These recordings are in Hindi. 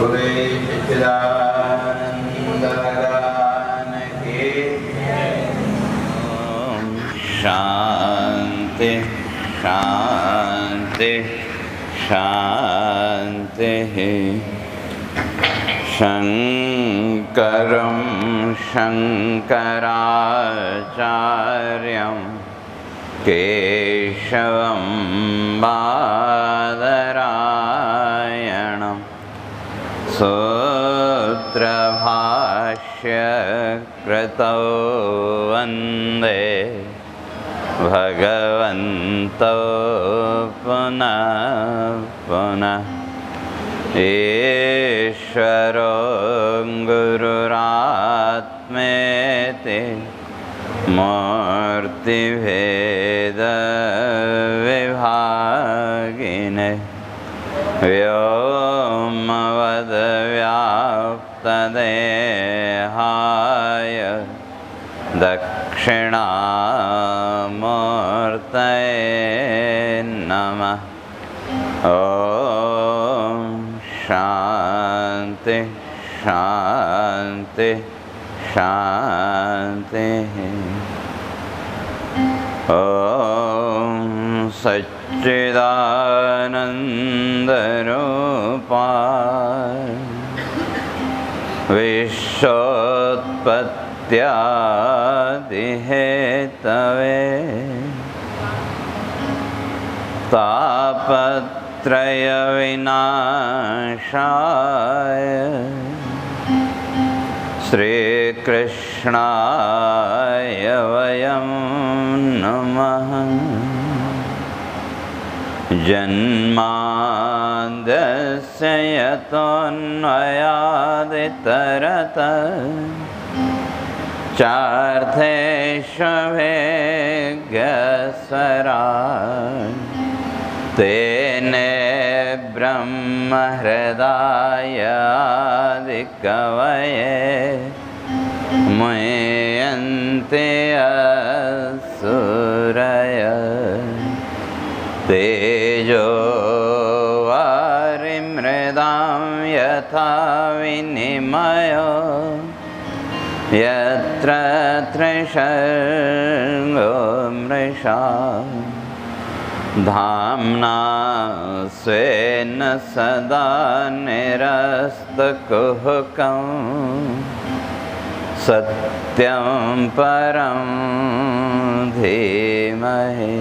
सच्चिदानंद भगवान की शांति शांति शांति। शंकरं शंकराचार्यं केशवं बादरायणं सूत्रभाष्यकृतौ वन्दे भगवन्तौ पुनः पुनः। ईश्वरो गुरुरात्मेति मूर्तिभेदविभागिने व्योमवद्व्याप्तदेहाय दक्षिणामूर्तये नमः। ॐ शांति शांति शांति। ॐ सच्चिदानन्दरूपाय विश्वोत्पत्त्यादिहेतवे तापत्रय विनाशाय श्रीकृष्णाय वयं नमः। जन्माद्यस्य यतोऽन्वयादितरतश्चार्थेष्वभिज्ञस्वराट् तेने ब्रह्महृदायादिकवये मुह्यन्ते असुरयः। तेजो वारिमृदां यथा विनिमयो यत्र त्रिसर्गो मृषा धाम्ना स्वेन सदा निरस्तकुहकं सत्यं परं धीमहि।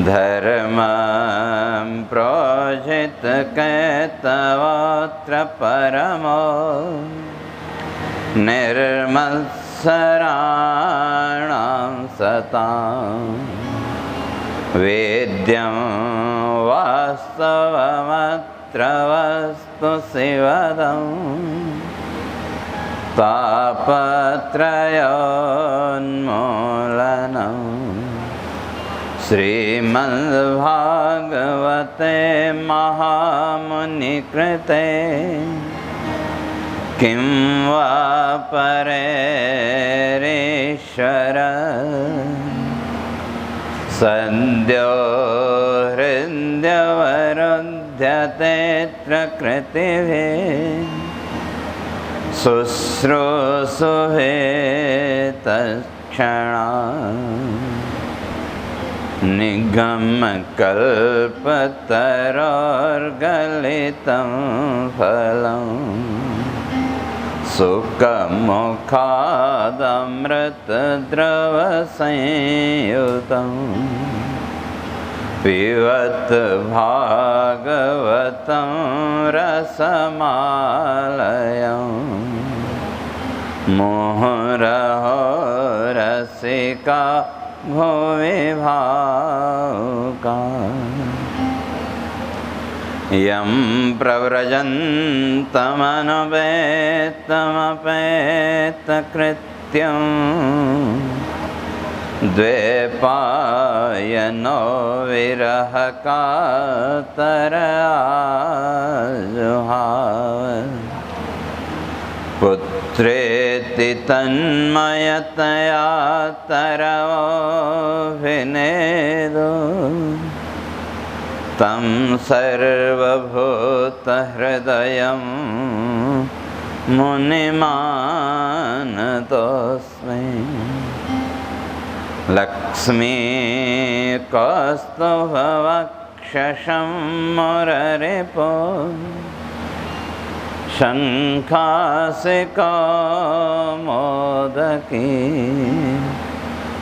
धर्मं प्रोजितकेतवोऽत्र परमो निर्मत्सराणां सताम् वेद्यं वास्तवमत्र वस्तु शिवदं तापत्रयोन्मूलनं श्रीमद्भागवते महामुनिकृते किं वा परेरीश्वर सद्यो हृद्यवरुध्यतेऽत्र कृतिभिः शुश्रूषुभिः तत्क्षणात्। निगमकल्पतरोर्गलितं फलं सुखमुखादमृतद्रवसंयुतं पिबत भागवतं रसमालयं मुहुरहो रसिका भुवि भावुका। यं प्रव्रजन्तमनुपेतमपेतकृत्यं द्वैपायनो विरहकातराजुहाव पुत्रेति तन्मयतया तरवोऽभिनेदो तं सर्वभूतहृदयं मुनिमानतोऽस्मि। लक्ष्मीकौस्तुभवक्षसं मुररिपो शङ्खासिकौमोदकी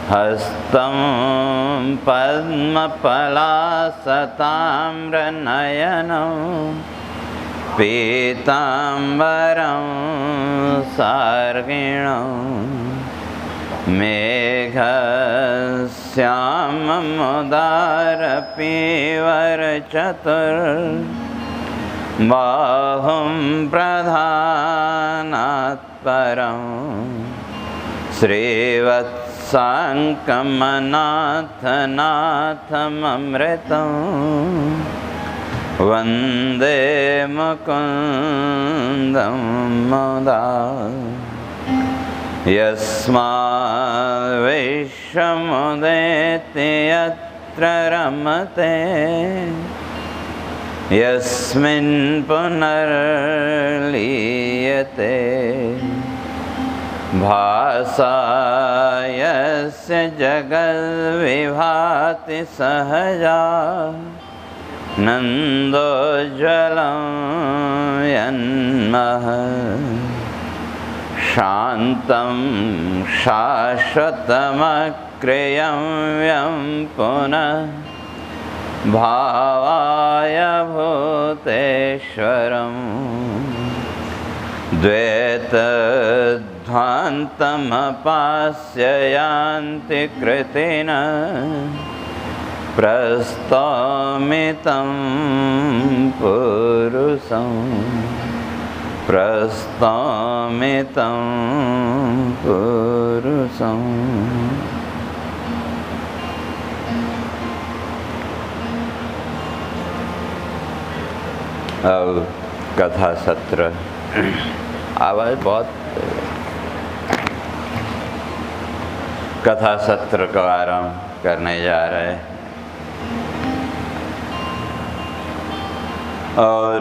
हस्तं पद्मपलासताम्रनयनं पीताम्बरं सार्गिणं मेघश्याममुदारपीवरचतुर्बाहुं प्रधानात् परं श्रीवत्साङ्कमनाथनाथममृतं वन्दे मुकुन्दं मुदा। यस्माद्विश्वमुदेति यत्र रमते यस्मिन् पुनर्लीयते भासा यस्य जगद्विभाति सहजा नन्दोज्ज्वलं यन्मः शान्तं शाश्वतमक्रियं यं पुनः भावाय भूतेश्वरं द्वैतध्वान्तमपास्य यान्ति कृतिनः प्रस्तौमितं पुरुषं प्रस्तौमितं पुरुषं। अब कथा सत्र, आवाज़ बहुत, कथा सत्र का आरंभ करने जा रहे हैं और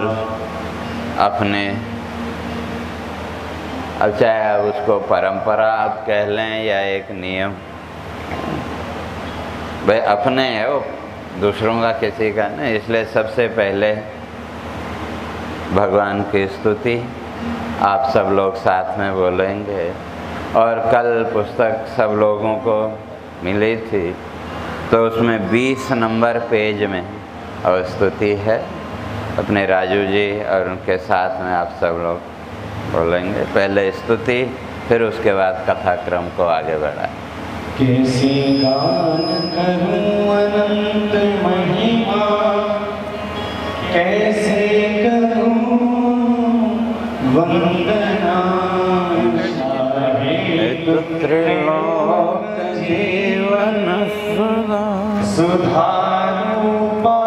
अपने, अब चाहे आप उसको परंपरा आप कह लें या एक नियम, भाई अपने है वो, दूसरों का किसी का नहीं। इसलिए सबसे पहले भगवान की स्तुति आप सब लोग साथ में बोलेंगे। और कल पुस्तक सब लोगों को मिली थी तो उसमें 20 नंबर पेज में और स्तुति है। अपने राजू जी और उनके साथ में आप सब लोग बोलेंगे, पहले स्तुति फिर उसके बाद कथाक्रम को आगे बढ़ाएं। कैसे गान करूं अनंत महिमा, कैसे करूं वंदना, त्रिलोक जीवन सुधा सुधारूपा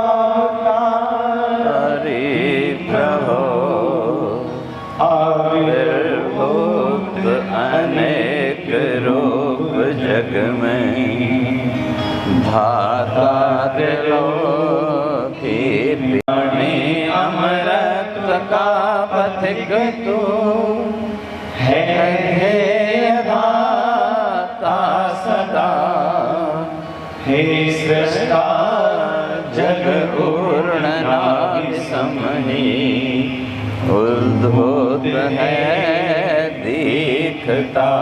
आविर्भूत अनेक रूप जग में, धाता त्रिलोकी प्राणी अमृत का पथिक तू है दाता सदा। हे सृष्टा जग पूर्ण नाम समही, उद्भूत है दीखता।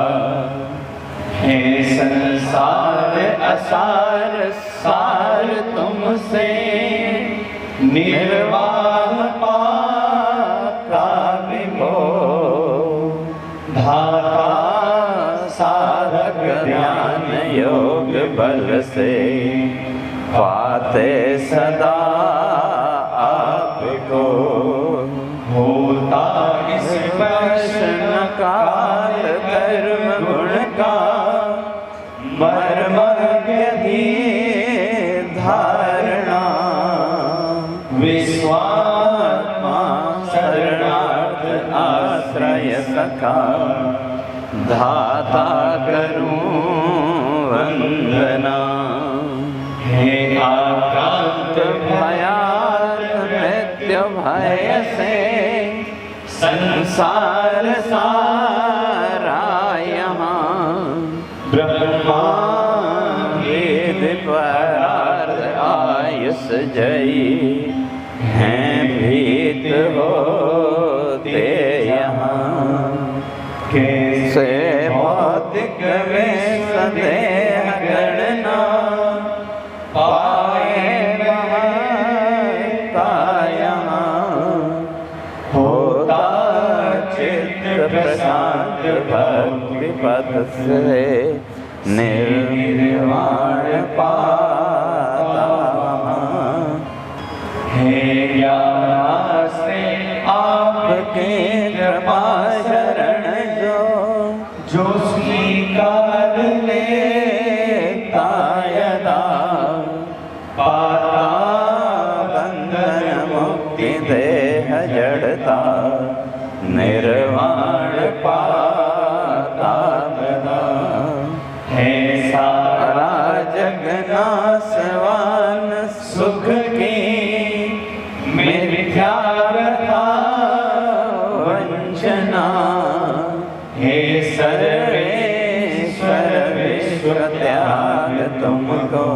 हे संसार असार सार तुमसे, निर्वाह पाका विभो, धाता साधक ध्यान योग बल से, पाते सदा आपको। होता इस प्रश्न काल कर्म गुण का, मर्म यदि धारणा। विश्वात्मा शरणार्थ आश्रय सखा, धाता करूं वंदना। हे आक्रांत भया भय से संसार सारा यहाँ ब्रह्मा वेद परार्थ आयुष जयी हैं भीत होते यहाँ कैसे से भौतिक में संदेह गणना पाए महत्ता यहाँ होता चित्त प्रशांत भक्ति पथ से निर्वाण पाता वहाँ हे ज्ञान से आपके कृपा शरण जो स्वीकार लेता यदा पाता बंधन मुक्ति देह जड़ता निर्वाण पाता बदा है सारा सारा जगनासवान सुख की मिथ्यारथा वंचना हे सर्वेश्वर विश्व त्याग तुमको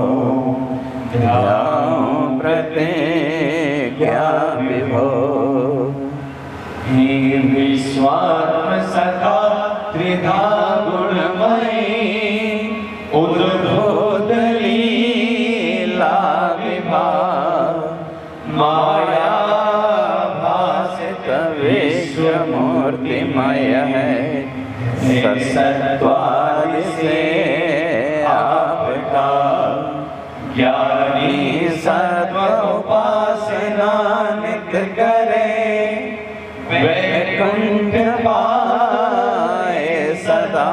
ध्याओ प्रतिज्ञा विभो हे विश्वात्म सदा त्रिधा गुणमयी उद्भूत लीला विभाग माया भासित विश्व मूर्तिमय है सत्वादि से आपका ज्ञानी सत्व उपासना नित करे वैकुंठ पाए सदा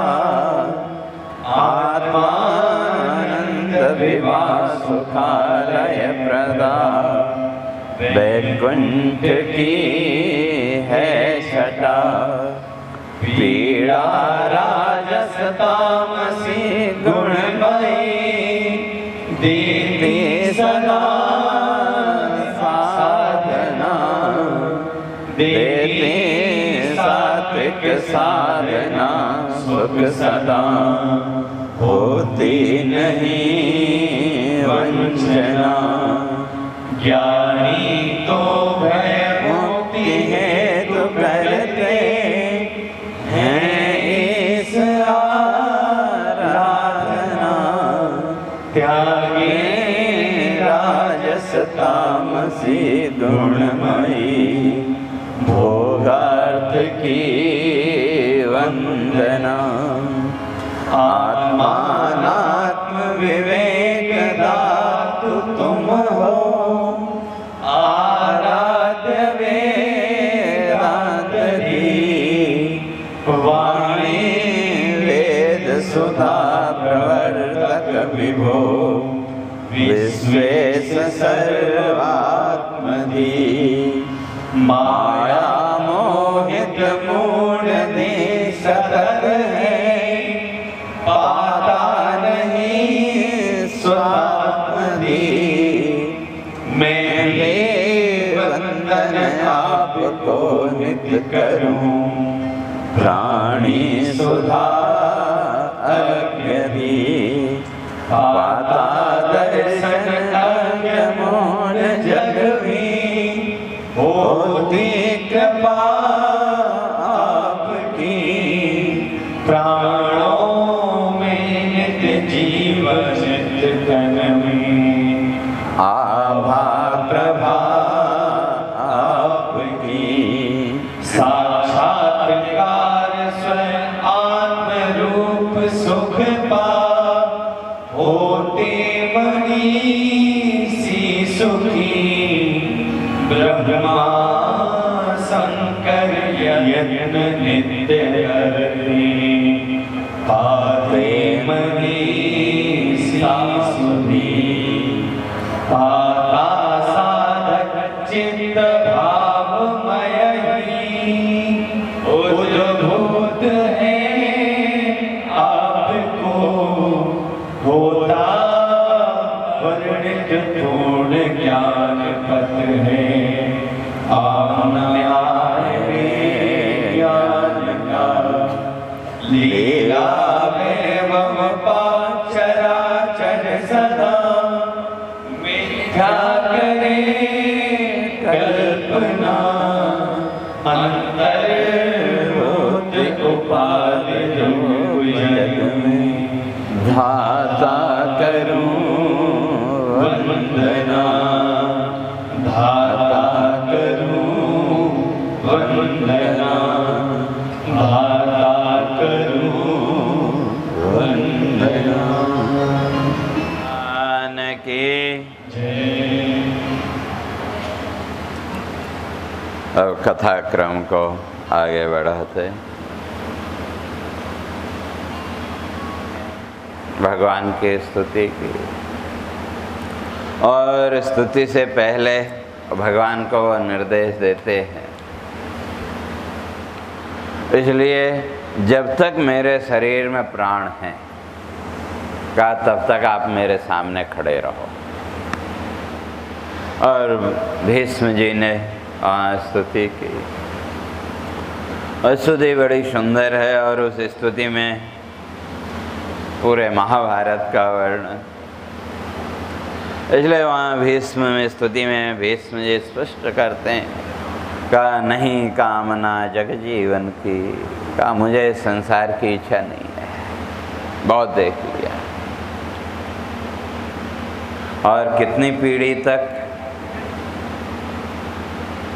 आत्मानंद विवाह सुखालय प्रदा वैकुंठ की है छटा पीड़ा राजस तामसी गुणमयी दीदी सदा साधना देते सात्विक साधना सुख सदा होती नहीं वंचना ज्ञानी तो भय मुक्ति है तो करते हैं इस आराधना त्यागी राजस तामसी गुणमयी भोगार्थ की वंदना आत्मानात्म विवेक दातु तुम हो आराध्य वेदांत दी वाणी वेद सुधा प्रवर्तक विभो विश्वेश सर्वात्मधी माया मोहित मूढ़ देश सतत है पाता नहीं स्वात्मधी मैं वंदन आपको नित्य करूं प्राणी सुधा अज्ञदी पाता दर्शन अज्ञ मोन जग भी होती कृपा आपकी प्राणों में नित्य जीवन नित्य तन में आभा प्रभा आपकी साक्षात्कार स्वयं आत्म रूप सुख पा होते मनीषी सुखी ब्रह्मा शंकर यज्ञ नित्य करते पाते मनीषी सुखी पाता साधक चित्त भावमय उद्भूत है आपको होता वर्णित पूर्ण ज्ञान पथ है वंदना धाता करूं वंदना धाता करूं वंदना। भगवान की जय। अब कथा क्रम को आगे बढ़ाते भगवान की स्तुति की, और स्तुति से पहले भगवान को वो निर्देश देते हैं, इसलिए जब तक मेरे शरीर में प्राण हैं का तब तक आप मेरे सामने खड़े रहो। और भीष्म जी ने स्तुति की, स्तुति बड़ी सुंदर है, और उस स्तुति में पूरे महाभारत का वर्णन, इसलिए वहाँ भीष्म में स्तुति में भीष्म जी स्पष्ट करते हैं का नहीं कामना जग जीवन की, का मुझे संसार की इच्छा नहीं है, बहुत देख लिया। और कितनी पीढ़ी तक?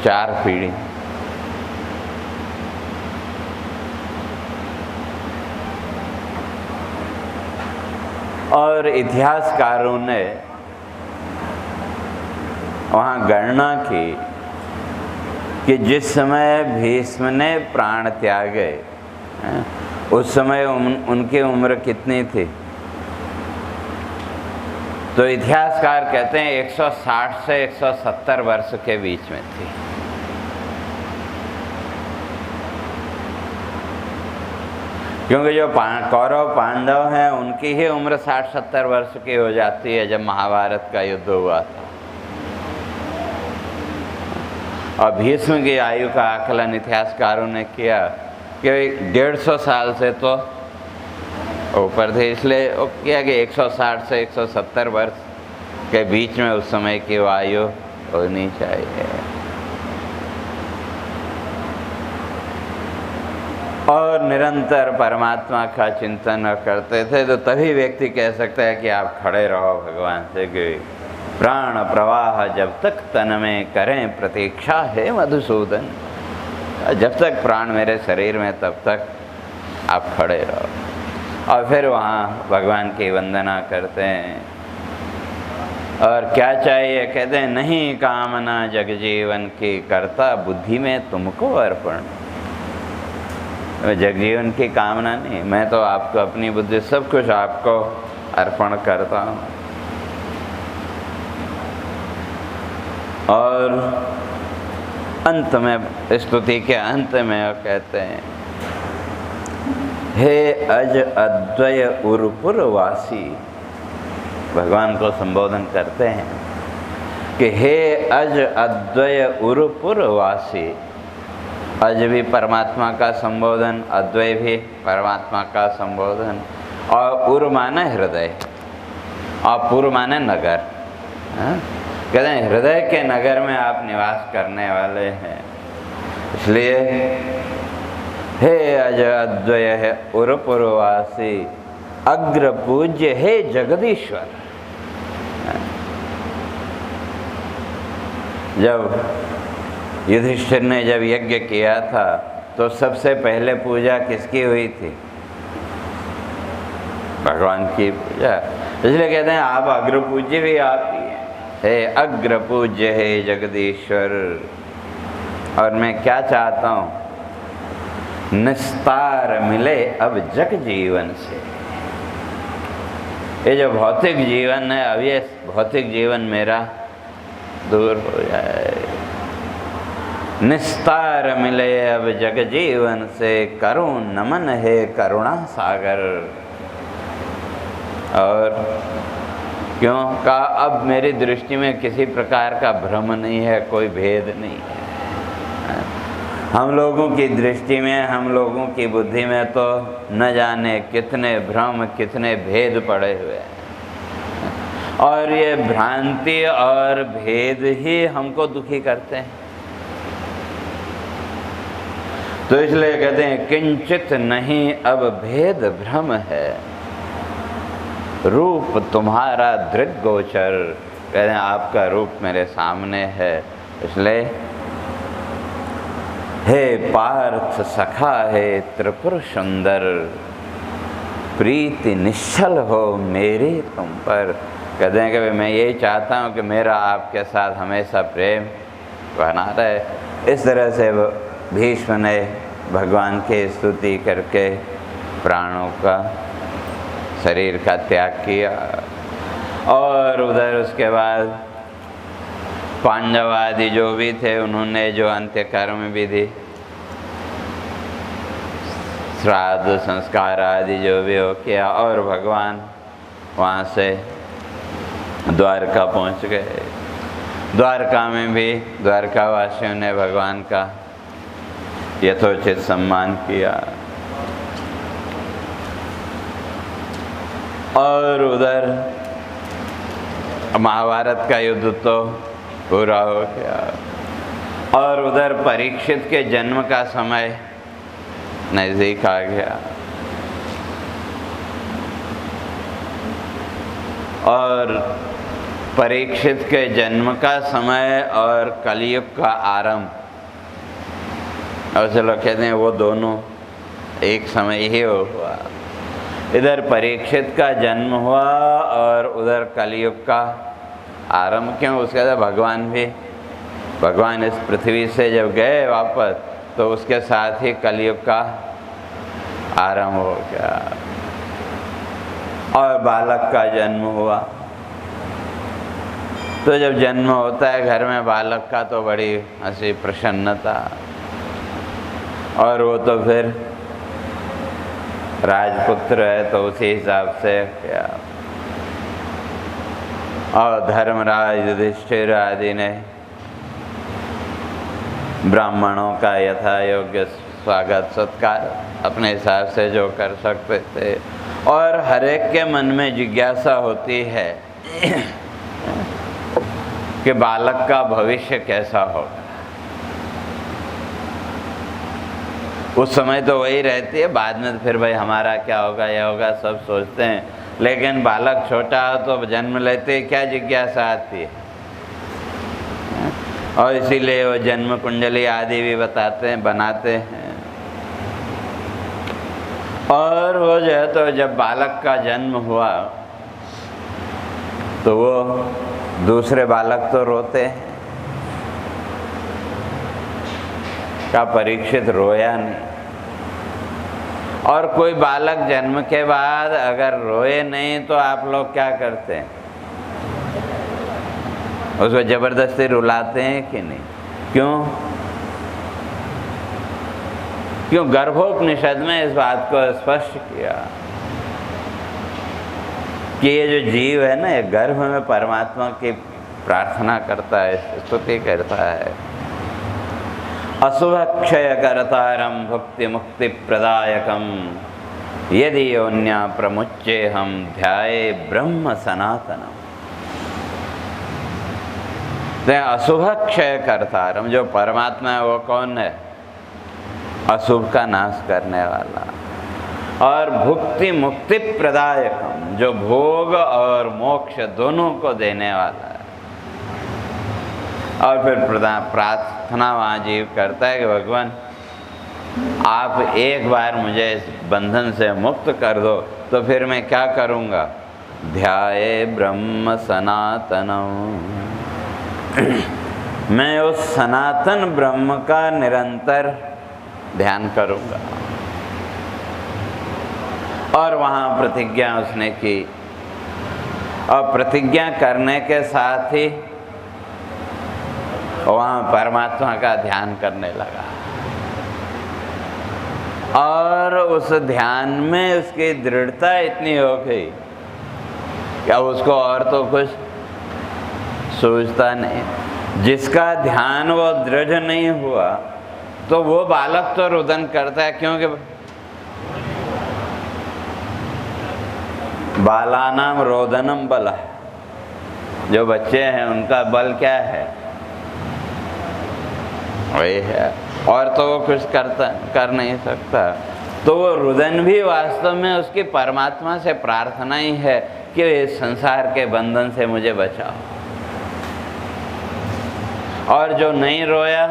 4 पीढ़ी। और इतिहासकारों ने वहाँ गणना की कि जिस समय भीष्म ने प्राण त्यागे उस समय उनकी उम्र कितनी थी? तो इतिहासकार कहते हैं 160 से 170 वर्ष के बीच में थी। क्योंकि जो कौरव पांडव हैं उनकी ही उम्र 60-70 वर्ष की हो जाती है जब महाभारत का युद्ध हुआ था। और भीष्म की आयु का आकलन इतिहासकारों ने किया कि 150 साल से तो ऊपर थे, इसलिए किया कि 160 से 170 वर्ष के बीच में उस समय की आयु होनी चाहिए। और निरंतर परमात्मा का चिंतन करते थे, तो तभी व्यक्ति कह सकता है कि आप खड़े रहो भगवान से, कि प्राण प्रवाह जब तक तन में करें प्रतीक्षा है मधुसूदन। जब तक प्राण मेरे शरीर में तब तक आप खड़े रहो। और फिर वहाँ भगवान की वंदना करते हैं। और क्या चाहिए? कहते हैं नहीं कामना जग जीवन की, करता बुद्धि में तुमको अर्पण। जग जीवन की कामना नहीं, मैं तो आपको अपनी बुद्धि सब कुछ आपको अर्पण करता हूँ। और अंत में, स्तुति के अंत में वो कहते हैं हे अज अद्वय उरपुर वासी, भगवान को संबोधन करते हैं कि हे अज अद्वय उरपुर वासी। अज भी परमात्मा का संबोधन, अद्वय भी परमात्मा का संबोधन, और उर माने हृदय और पुर माने नगर। कहते हैं हृदय के नगर में आप निवास करने वाले हैं, इसलिए हे अज अद्वय है उरपुरवासी, अग्र पूज्य हे जगदीश्वर। जब युधिष्ठिर ने जब यज्ञ किया था तो सबसे पहले पूजा किसकी हुई थी? भगवान की पूजा। इसलिए कहते हैं आप अग्र पूज्य भी आप ही हैं। हे अग्र पूज्य हे जगदीश्वर। और मैं क्या चाहता हूँ? निस्तार मिले अब जग जीवन से। ये जो भौतिक जीवन है, अब ये भौतिक जीवन मेरा दूर हो जाए। निस्तार मिले अब जग जीवन से, करूं नमन है करुणा सागर। और क्यों का अब मेरी दृष्टि में किसी प्रकार का भ्रम नहीं है, कोई भेद नहीं है। हम लोगों की दृष्टि में, हम लोगों की बुद्धि में तो न जाने कितने भ्रम, कितने भेद पड़े हुए हैं। और ये भ्रांति और भेद ही हमको दुखी करते हैं। तो इसलिए कहते हैं किंचित नहीं अब भेद भ्रम है, रूप तुम्हारा दृग्गोचर। कह रहे हैं आपका रूप मेरे सामने है। इसलिए हे पार्थ सखा है त्रिपुर सुंदर, प्रीति निश्चल हो मेरी तुम पर। कहते हैं कि मैं यही चाहता हूँ कि मेरा आपके साथ हमेशा प्रेम बना रहे। इस तरह से भीष्म ने भगवान की स्तुति करके प्राणों का, शरीर का त्याग किया। और उधर उसके बाद पांडव आदि जो भी थे उन्होंने जो अंत्य कर्म विधि, श्राद्ध संस्कार आदि जो भी हो किया, और भगवान वहाँ से द्वारका पहुँच गए। द्वारका में भी द्वारका वासियों ने भगवान का यथोचित सम्मान किया। और उधर महाभारत का युद्ध तो पूरा हो गया। और उधर परीक्षित के जन्म का समय नज़दीक आ गया। और परीक्षित के जन्म का समय और कलयुग का आरंभ, और से लोग कहते हैं वो दोनों एक समय ही हुआ। इधर परीक्षित का जन्म हुआ और उधर कलयुग का आरंभ। क्यों? उसके बाद भगवान इस पृथ्वी से जब गए वापस, तो उसके साथ ही कलयुग का आरंभ हो गया और बालक का जन्म हुआ। तो जब जन्म होता है घर में बालक का, तो बड़ी हंसी प्रसन्नता, और वो तो फिर राजपुत्र है तो उसी हिसाब से क्या। और धर्मराज युधिष्ठिर आदि ने ब्राह्मणों का यथा योग्य स्वागत सत्कार अपने हिसाब से जो कर सकते थे। और हर एक के मन में जिज्ञासा होती है कि बालक का भविष्य कैसा होगा। उस समय तो वही रहती है, बाद में तो फिर भाई हमारा क्या होगा, यह होगा, सब सोचते हैं। लेकिन बालक छोटा हो तो जन्म लेते क्या जिज्ञासा आती है। और इसीलिए वो जन्म कुंडली आदि भी बनाते हैं। और वो जो है, तो जब बालक का जन्म हुआ तो वो दूसरे बालक तो रोते हैं। का परीक्षित रोया नहीं। और कोई बालक जन्म के बाद अगर रोए नहीं तो आप लोग क्या करते हैं? उसको जबरदस्ती रुलाते हैं कि नहीं? क्यों? गर्भोपनिषद में इस बात को स्पष्ट किया कि ये जो जीव है ना, ये गर्भ में परमात्मा की प्रार्थना करता है, स्तुति करता है। अशुभ क्षय कर्तारम भुक्ति मुक्ति प्रदायकम यदि योन्या प्रमुच्चे हम ध्याये ब्रह्म सनातनम। तो अशुभ क्षय कर्तारम जो परमात्मा है वो कौन है? अशुभ का नाश करने वाला। और भुक्ति मुक्ति प्रदायकम जो भोग और मोक्ष दोनों को देने वाला है। और फिर प्रार्थना वहाँ जीव करता है कि भगवान आप एक बार मुझे इस बंधन से मुक्त कर दो, तो फिर मैं क्या करूँगा? ध्याये ब्रह्म सनातनम। मैं उस सनातन ब्रह्म का निरंतर ध्यान करूँगा। और वहाँ प्रतिज्ञा उसने की, और प्रतिज्ञा करने के साथ ही वहाँ परमात्मा का ध्यान करने लगा। और उस ध्यान में उसकी दृढ़ता इतनी हो गई कि अब उसको और तो कुछ सूझता नहीं। जिसका ध्यान वो दृढ़ नहीं हुआ तो वो बालक तो रुदन करता है, क्योंकि बालानाम रोदनम बल, जो बच्चे हैं उनका बल क्या है? वही है, और तो वो कुछ कर नहीं सकता। तो वो रुदन भी वास्तव में उसकी परमात्मा से प्रार्थना ही है कि इस संसार के बंधन से मुझे बचाओ। और जो नहीं रोया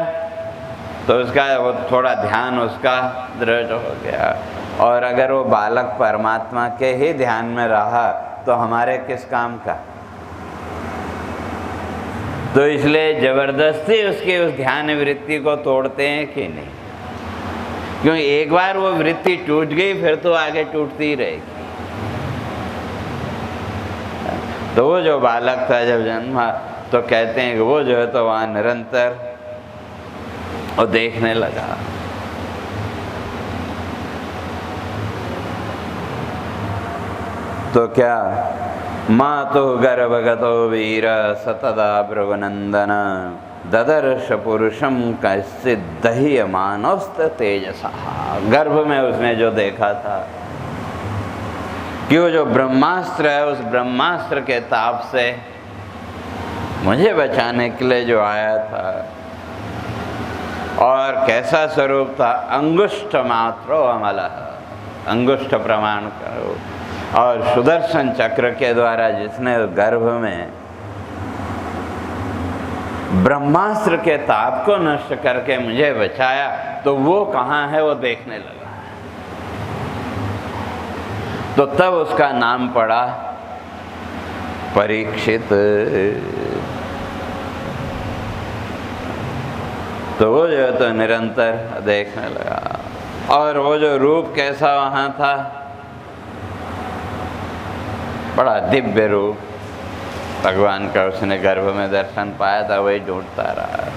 तो उसका वो थोड़ा ध्यान उसका दृढ़ हो गया। और अगर वो बालक परमात्मा के ही ध्यान में रहा तो हमारे किस काम का। तो इसलिए जबरदस्ती उसकी उस ध्यान वृत्ति को तोड़ते हैं कि नहीं, क्योंकि एक बार वो वृत्ति टूट गई फिर तो आगे टूटती ही रहेगी। तो वो जो बालक था जब जन्मा तो कहते हैं कि वो जो है तो वहाँ निरंतर वो देखने लगा। तो क्या मातु गर्भगतो वीर सतदा भृगुनंदन ददर्श पुरुषम कश्चित् दह्यमानोस्त तेजसा। गर्भ में उसने जो देखा था कि वो जो ब्रह्मास्त्र है, उस ब्रह्मास्त्र के ताप से मुझे बचाने के लिए जो आया था, और कैसा स्वरूप था, अंगुष्ठ मात्रो अमल, अंगुष्ठ प्रमाण करो। और सुदर्शन चक्र के द्वारा जिसने गर्भ में ब्रह्मास्त्र के ताप को नष्ट करके मुझे बचाया, तो वो कहाँ है वो देखने लगा। तो तब उसका नाम पड़ा परीक्षित। तो वो जो है तो निरंतर देखने लगा। और वो जो रूप कैसा वहाँ था, बड़ा दिव्य रूप भगवान का उसने गर्भ में दर्शन पाया था, वही ढूंढता रहा।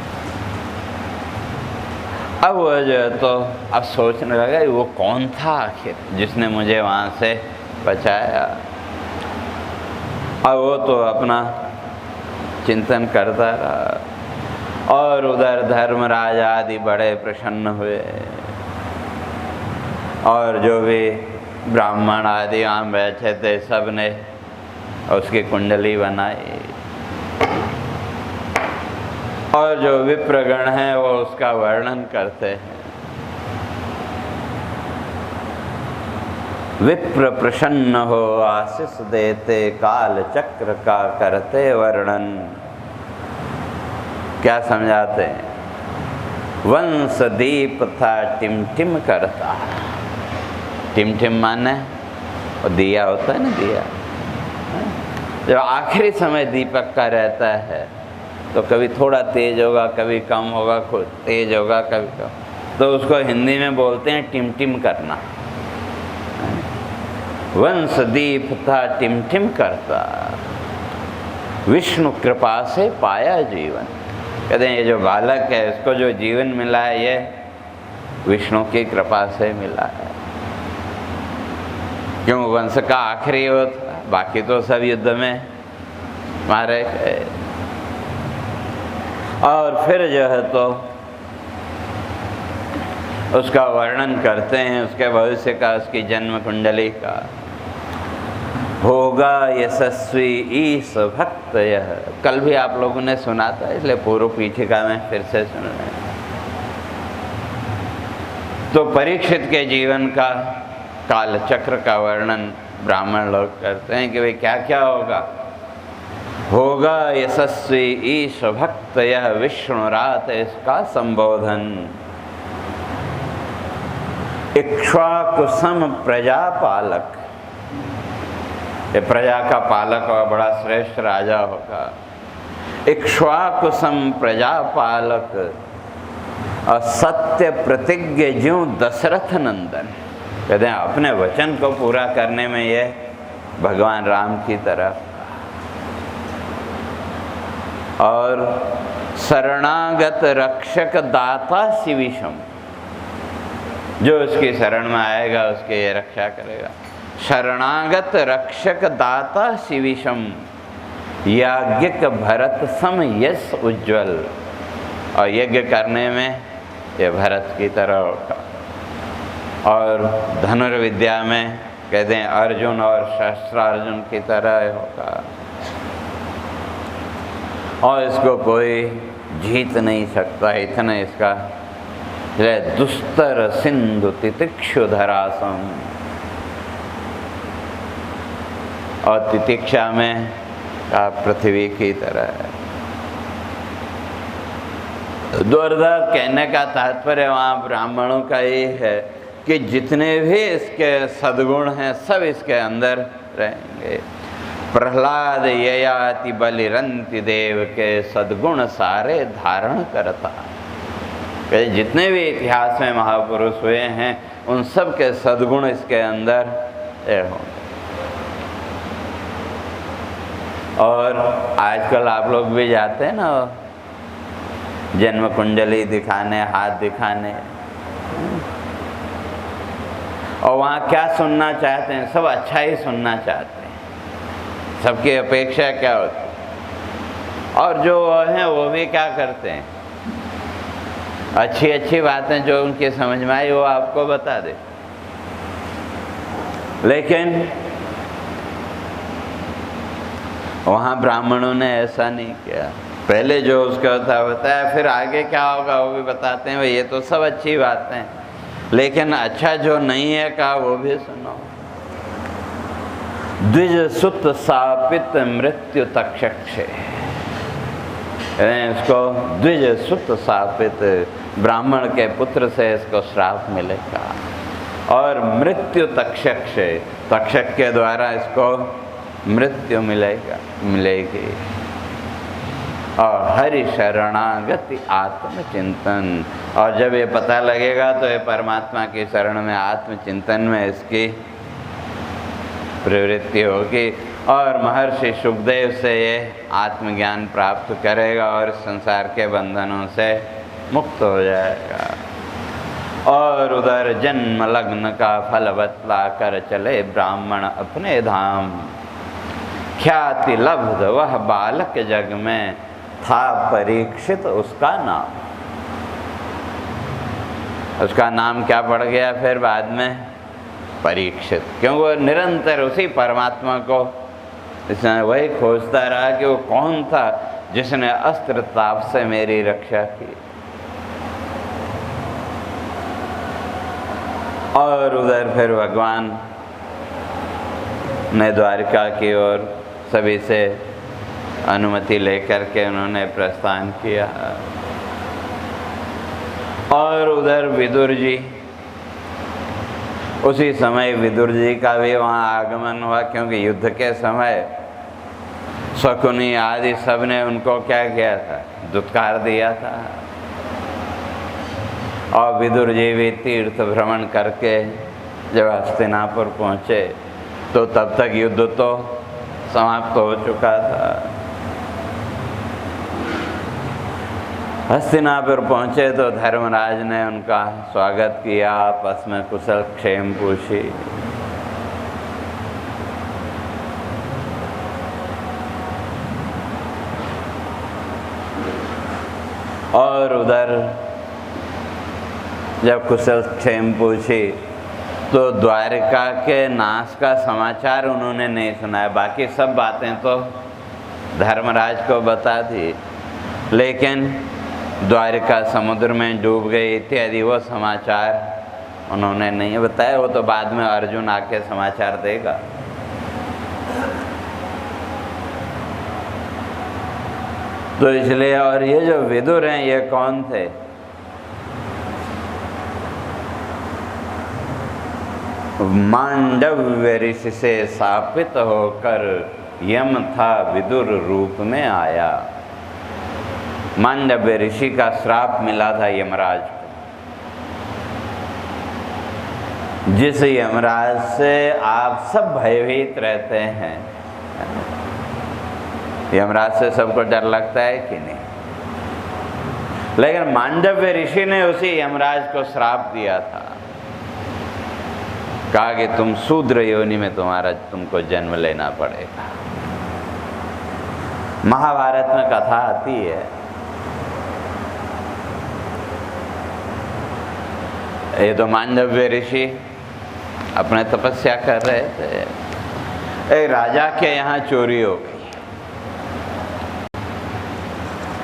अब वो जो है तो अब सोचने लगा वो कौन था आखिर जिसने मुझे वहाँ से बचाया। अब वो तो अपना चिंतन करता रहा। और उधर धर्मराज आदि बड़े प्रसन्न हुए, और जो भी ब्राह्मण आदि वहाँ बैठे थे सब ने उसकी कुंडली बनाई। और जो विप्रगण हैं वो उसका वर्णन करते हैं। विप्र प्रसन्न हो आशीष देते, काल चक्र का करते वर्णन। क्या समझाते हैं, वंश दीप था टिमटिम करता। टिमटिम माने वो दिया होता है ना, दिया जब आखिरी समय दीपक का रहता है तो कभी थोड़ा तेज होगा, कभी कम होगा, खुद तेज होगा, कभी कम, तो उसको हिंदी में बोलते हैं टिमटिम करना। वंश दीप था टिमटिम करता, विष्णु कृपा से पाया जीवन। कहते हैं ये जो बालक है इसको जो जीवन मिला है ये विष्णु की कृपा से मिला है। क्यों, वंश का आखिरी हो था, बाकी तो सब युद्ध में मारे गए। और फिर जो है तो उसका वर्णन करते हैं, उसके भविष्य का, उसकी जन्म कुंडली का। होगा यशस्वी ईश भक्त यह, कल भी आप लोगों ने सुना था, इसलिए पूर्व पीठिका में फिर से सुन रहे हैं। तो परीक्षित के जीवन का काल चक्र का वर्णन ब्राह्मण लोग करते हैं कि भाई क्या क्या होगा। होगा यशस्वी ईश भक्त यह विष्णु रात, इसका संबोधन। इक्ष्वाकुसम प्रजापालक, ये प्रजा का पालक और बड़ा श्रेष्ठ राजा होगा। इक्ष्वाकुसम प्रजापालक और सत्य प्रतिज्ञ ज्यों दशरथ नंदन। कहते हैं अपने वचन को पूरा करने में ये भगवान राम की तरह। और शरणागत रक्षक दाता शिविशम, जो उसकी शरण में आएगा उसके ये रक्षा करेगा। शरणागत रक्षक दाता शिविशम, याज्ञिक भरत सम यश उज्ज्वल। और यज्ञ करने में ये भरत की तरह होगा। और धनुर्विद्या में कहते हैं अर्जुन और शस्त्रार्जुन की तरह होगा। और इसको कोई जीत नहीं सकता, इतना इसका दुस्तर सिंधु तितिक्षु धरासम। और तितिक्षा में का पृथ्वी की तरह है। अर्थात कहने का तात्पर्य वहाँ ब्राह्मणों का ये है कि जितने भी इसके सद्गुण हैं सब इसके अंदर रहेंगे। प्रहलाद ययाति बलिरंति देव के सद्गुण सारे धारण करता। जितने भी इतिहास में महापुरुष हुए हैं उन सब के सद्गुण इसके अंदर होंगे। और आजकल आप लोग भी जाते हैं ना जन्म कुंडली दिखाने, हाथ दिखाने, और वहाँ क्या सुनना चाहते हैं? सब अच्छा ही सुनना चाहते हैं। सबकी अपेक्षा क्या होती है? और जो हैं वो भी क्या करते हैं? अच्छी अच्छी बातें जो उनकी समझ में आई वो आपको बता दे। लेकिन वहाँ ब्राह्मणों ने ऐसा नहीं किया। पहले जो उसका था बताया, फिर आगे क्या होगा वो भी बताते हैं। ये तो सब अच्छी बातें हैं, लेकिन अच्छा जो नहीं है कहा वो भी सुनो। द्विज सुत सापित मृत्यु तक्षक्षे, इसको द्विज सुत सापित, ब्राह्मण के पुत्र से इसको श्राप मिलेगा। और मृत्यु तक्षक्षे, तक्षक के द्वारा इसको मृत्यु मिलेगी। और हरि शरणागति आत्मचिंतन, और जब ये पता लगेगा तो ये परमात्मा की शरण में आत्मचिंतन में इसकी प्रवृत्ति होगी और महर्षि सुखदेव से ये आत्मज्ञान प्राप्त करेगा और संसार के बंधनों से मुक्त हो जाएगा। और उधर जन्म लग्न का फल बतला कर चले ब्राह्मण अपने धाम। ख्याति लब्ध वह बालक जग में, था परीक्षित उसका नाम। उसका नाम क्या पड़ गया फिर बाद में? परीक्षित, क्योंकि वो निरंतर उसी परमात्मा को इसने वही खोजता रहा कि वो कौन था जिसने अस्त्र ताप से मेरी रक्षा की। और उधर फिर भगवान ने द्वारिका की ओर सभी से अनुमति लेकर के उन्होंने प्रस्थान किया। और उधर विदुर जी, उसी समय विदुर जी का भी वहाँ आगमन हुआ, क्योंकि युद्ध के समय शकुनी आदि सब ने उनको क्या किया था? दुत्कार दिया था। और विदुर जी भी तीर्थ भ्रमण करके जब हस्तिनापुर पहुँचे तो तब तक युद्ध तो समाप्त हो चुका था। हस्तिनापुर पहुँचे तो धर्मराज ने उनका स्वागत किया, आपस में कुशल क्षेम पूछी। और उधर जब कुशल क्षेम पूछी तो द्वारिका के नाश का समाचार उन्होंने नहीं सुनाया। बाकी सब बातें तो धर्मराज को बता दी, लेकिन द्वारिका समुद्र में डूब गई इत्यादि वो समाचार उन्होंने नहीं बताया। वो तो बाद में अर्जुन आके समाचार देगा। तो इसलिए, और ये जो विदुर हैं ये कौन थे? मांडव्य ऋषि से शापित होकर यम था विदुर रूप में आया। मांडव्य ऋषि का श्राप मिला था यमराज को, जिस यमराज से आप सब भयभीत रहते हैं। यमराज से सबको डर लगता है कि नहीं? लेकिन मांडव्य ऋषि ने उसी यमराज को श्राप दिया था, कहा कि तुम शूद्र योनि में तुमको जन्म लेना पड़ेगा। महाभारत में कथा आती है, ये तो मांडव्य ऋषि अपने तपस्या कर रहे थे। एक राजा के यहाँ चोरी हो गई।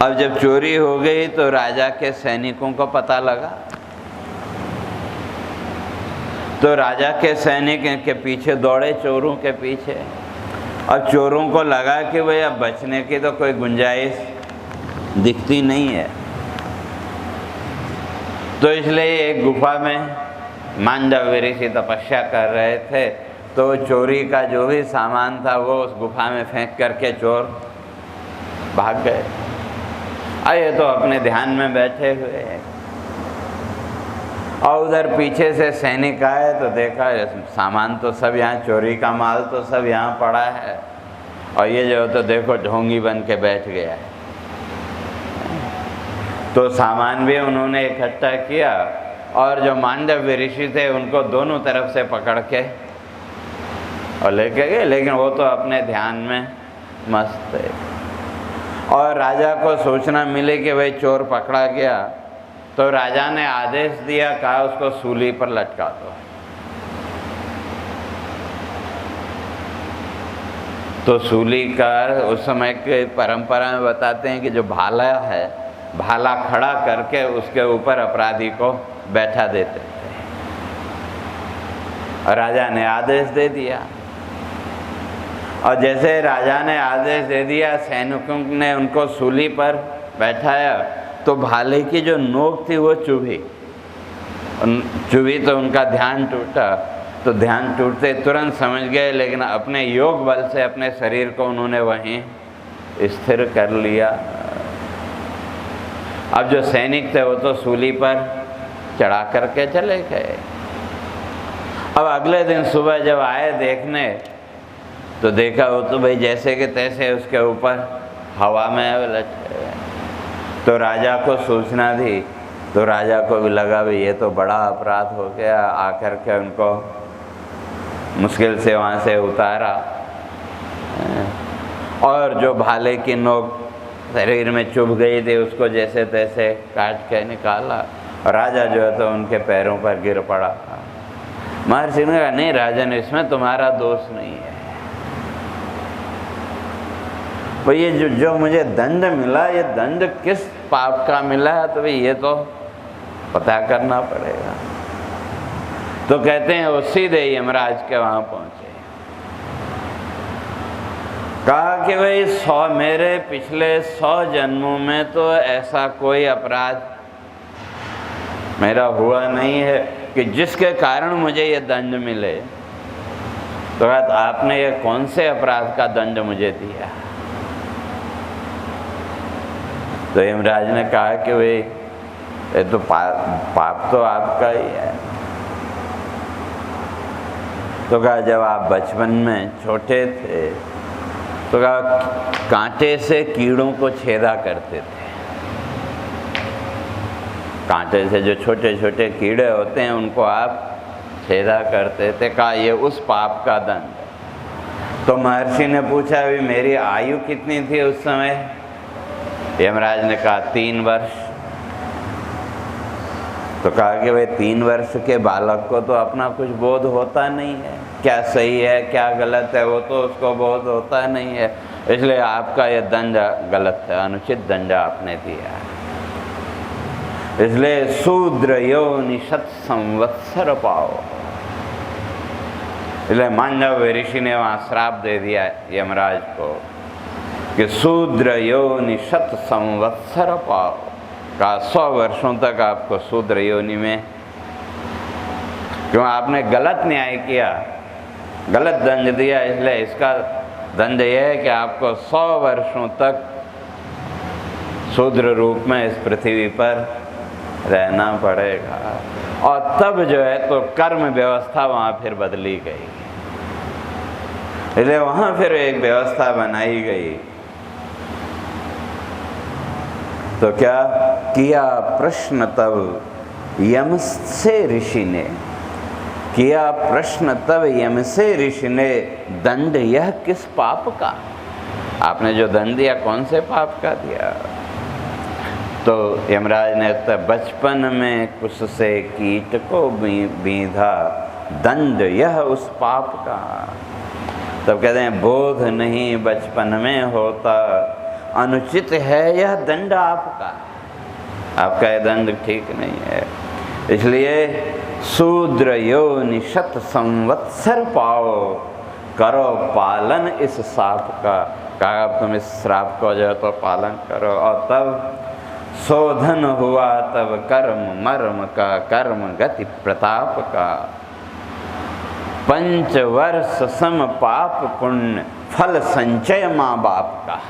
अब जब चोरी हो गई तो राजा के सैनिकों को पता लगा, तो राजा के सैनिक के पीछे दौड़े, चोरों के पीछे। अब चोरों को लगा कि भाई अब बचने की तो कोई गुंजाइश दिखती नहीं है, तो इसलिए एक गुफा में मांडव्य ऋषि तपस्या कर रहे थे, तो चोरी का जो भी सामान था वो उस गुफा में फेंक करके चोर भाग गए। ये तो अपने ध्यान में बैठे हुए हैं। और उधर पीछे से सैनिक आए तो देखा सामान तो सब यहाँ, चोरी का माल तो सब यहाँ पड़ा है, और ये जो तो देखो ढोंगी बन के बैठ गया है। तो सामान भी उन्होंने इकट्ठा किया, और जो मांडव्य ऋषि थे उनको दोनों तरफ से पकड़ के और लेके गए, लेकिन वो तो अपने ध्यान में मस्त थे। और राजा को सूचना मिली कि भाई चोर पकड़ा गया, तो राजा ने आदेश दिया, कहा उसको सूली पर लटका दो। तो सूली का उस समय के परंपरा में बताते हैं कि जो भाला है, भाला खड़ा करके उसके ऊपर अपराधी को बैठा देते थे। और राजा ने आदेश दे दिया, और जैसे राजा ने आदेश दे दिया, सैनिकों ने उनको सूली पर बैठाया, तो भाले की जो नोक थी वो चुभी तो उनका ध्यान टूटा। तो ध्यान टूटते तुरंत समझ गए, लेकिन अपने योग बल से अपने शरीर को उन्होंने वहीं स्थिर कर लिया। अब जो सैनिक थे वो तो सूली पर चढ़ा करके चले गए। अब अगले दिन सुबह जब आए देखने, तो देखा वो तो भाई जैसे कि तैसे उसके ऊपर हवा में लटके। तो राजा को सूचना दी, तो राजा को भी लगा भाई ये तो बड़ा अपराध हो गया। आकर के उनको मुश्किल से वहाँ से उतारा, और जो भाले की नोक शरीर में चुभ गई थी उसको जैसे तैसे काट के निकाला। और राजा जो है तो उनके पैरों पर गिर पड़ा। महर्षि ने कहा नहीं राजन, इसमें तुम्हारा दोष नहीं है। भाई ये जो मुझे दंड मिला, ये दंड किस पाप का मिला है, तो भाई ये तो पता करना पड़ेगा। तो कहते हैं वो सीधे यमराज के वहाँ पहुँचे। कहा कि भाई मेरे पिछले 100 जन्मों में तो ऐसा कोई अपराध मेरा हुआ नहीं है कि जिसके कारण मुझे ये दंड मिले। तो आपने ये कौन से अपराध का दंड मुझे दिया? तो यमराज ने कहा कि भाई ये तो पाप तो आपका ही है। तो कहा जब आप बचपन में छोटे थे तो कहा कांटे से कीड़ों को छेदा करते थे। कांटे से जो छोटे छोटे कीड़े होते हैं उनको आप छेदा करते थे। कहा ये उस पाप का दंड है। तो महर्षि ने पूछा अभी मेरी आयु कितनी थी उस समय? यमराज ने कहा 3 वर्ष। तो कहा कि भाई 3 वर्ष के बालक को तो अपना कुछ बोध होता नहीं है, क्या सही है क्या गलत है वो तो उसको बोध होता नहीं है, इसलिए आपका ये दंड गलत है, अनुचित दंड आपने दिया। इसलिए शूद्र योनि 100 संवत्सर पाओ। इसलिए मांडव्य ऋषि ने वहाँ श्राप दे दिया यमराज को कि शूद्र योनि 100 संवत्सर पाओ। का 100 वर्षों तक आपको शूद्र योनि में, क्यों आपने गलत न्याय किया, गलत दंड दिया, इसलिए इसका दंड यह है कि आपको 100 वर्षों तक शूद्र रूप में इस पृथ्वी पर रहना पड़ेगा। और तब जो है तो कर्म व्यवस्था वहाँ फिर बदली गई। इसलिए वहाँ फिर एक व्यवस्था बनाई गई। तो क्या किया प्रश्न तब यम से ऋषि ने, किया प्रश्न तब यम से ऋषि ने, दंड यह किस पाप का? आपने जो दंड दिया कौन से पाप का दिया? तो यमराज ने तब बचपन में कुछ से कीट को बीधा, दंड यह उस पाप का। तब कहते हैं बोध नहीं बचपन में होता, अनुचित है यह दंड आपका, आपका यह दंड ठीक नहीं है। इसलिए शूद्र योनि 100 संवत्सर पाओ, करो पालन इस श्राप का। कहा अब तुम इस श्राप को जो है तो पालन करो। और तब शोधन हुआ तब कर्म मर्म का, कर्म गति प्रताप का। 5 वर्ष सम पाप पुण्य, फल संचय माँ बाप का।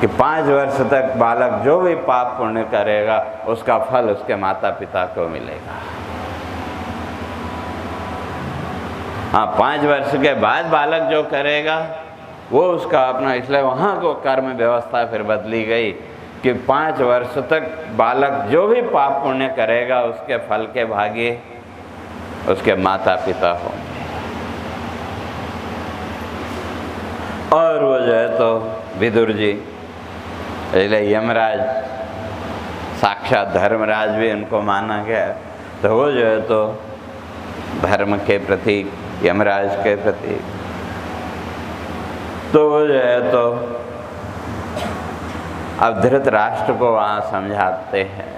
कि 5 वर्ष तक बालक जो भी पाप पुण्य करेगा उसका फल उसके माता पिता को मिलेगा। हाँ, 5 वर्ष के बाद बालक जो करेगा वो उसका अपना, इसलिए वहाँ को कर्म व्यवस्था फिर बदली गई कि 5 वर्ष तक बालक जो भी पाप पुण्य करेगा उसके फल के भागी उसके माता पिता होंगे। और वो जो है तो विदुर जी, इसलिए यमराज साक्षात धर्मराज भी उनको माना गया। तो वो जो है तो धर्म के प्रतीक, यमराज के प्रतीक। तो वो जो है तो अब धृतराष्ट्र को वहाँ समझाते हैं।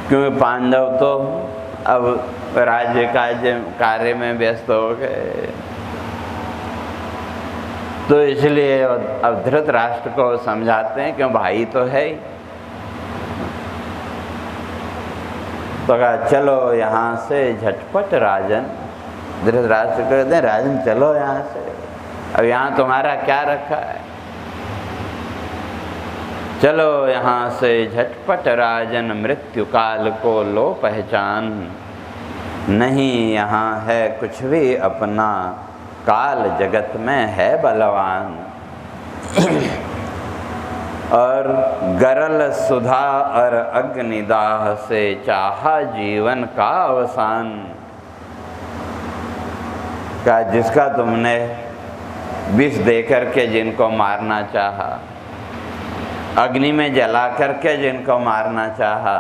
क्योंकि पांडव तो अब राज्य कार्य में व्यस्त हो गए, तो इसलिए अब धृतराष्ट्र को समझाते हैं, क्यों भाई तो है ही। तो कहा चलो यहाँ से झटपट राजन। धृतराष्ट्र कहते हैं राजन चलो यहाँ से, अब यहाँ तुम्हारा क्या रखा है, चलो यहाँ से झटपट राजन, मृत्यु काल को लो पहचान। नहीं यहाँ है कुछ भी अपना, काल जगत में है बलवान। और गरल सुधा और अग्निदाह से चाहा जीवन का अवसान। का जिसका तुमने विष दे करके जिनको मारना चाहा, अग्नि में जला करके जिनको मारना चाहा,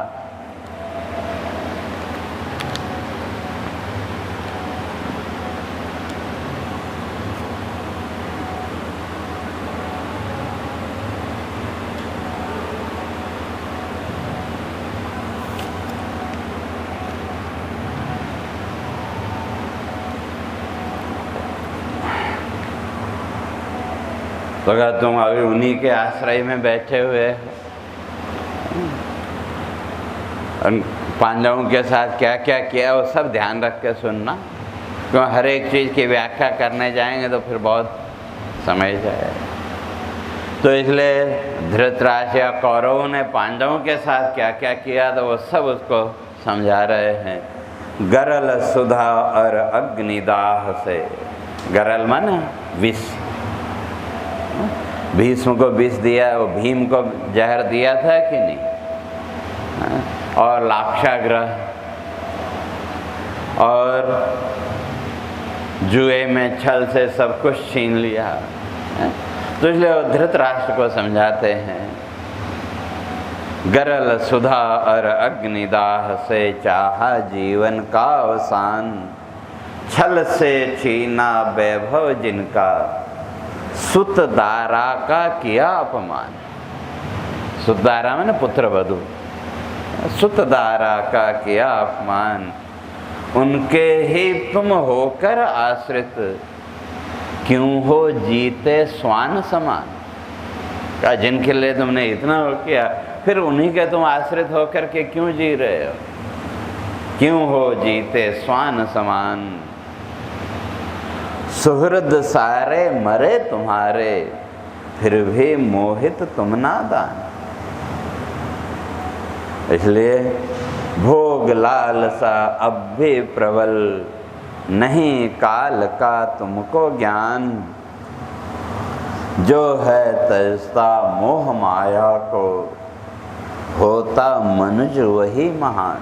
तो अगर तुम अभी उन्हीं के आश्रय में बैठे हुए और पांडवों के साथ क्या क्या किया वो सब ध्यान रख के सुनना, क्यों हर एक चीज़ की व्याख्या करने जाएंगे तो फिर बहुत समय जाए। तो इसलिए धृतराष्ट्र या कौरवों ने पांडवों के साथ क्या क्या किया तो वो सब उसको समझा रहे हैं। गरल सुधा और अग्निदाह से, गरल माने विष, भीष्म को विष दिया, वो भीम को जहर दिया था कि नहीं, और लाक्षाग्रह, और जुए में छल से सब कुछ छीन लिया। तो इसलिए वो धृतराष्ट्र को समझाते हैं, गरल सुधा और अग्निदाह से चाहा जीवन का अवसान। छल से छीना वैभव जिनका, सुत दारा का किया अपमान। सुत दारा मैंने पुत्र वधू, सुत दारा का किया अपमान। उनके ही तुम होकर आश्रित, क्यों हो जीते स्वान समान। का जिनके लिए तुमने इतना हो किया, फिर उन्हीं के तुम आश्रित होकर के क्यों जी रहे हो, क्यों हो जीते स्वान समान। सुहृद सारे मरे तुम्हारे, फिर भी मोहित तुम नादान। इसलिए भोग लालसा अब भी प्रबल, नहीं काल का तुमको ज्ञान। जो है तजता मोह माया को, होता मनुज वही महान।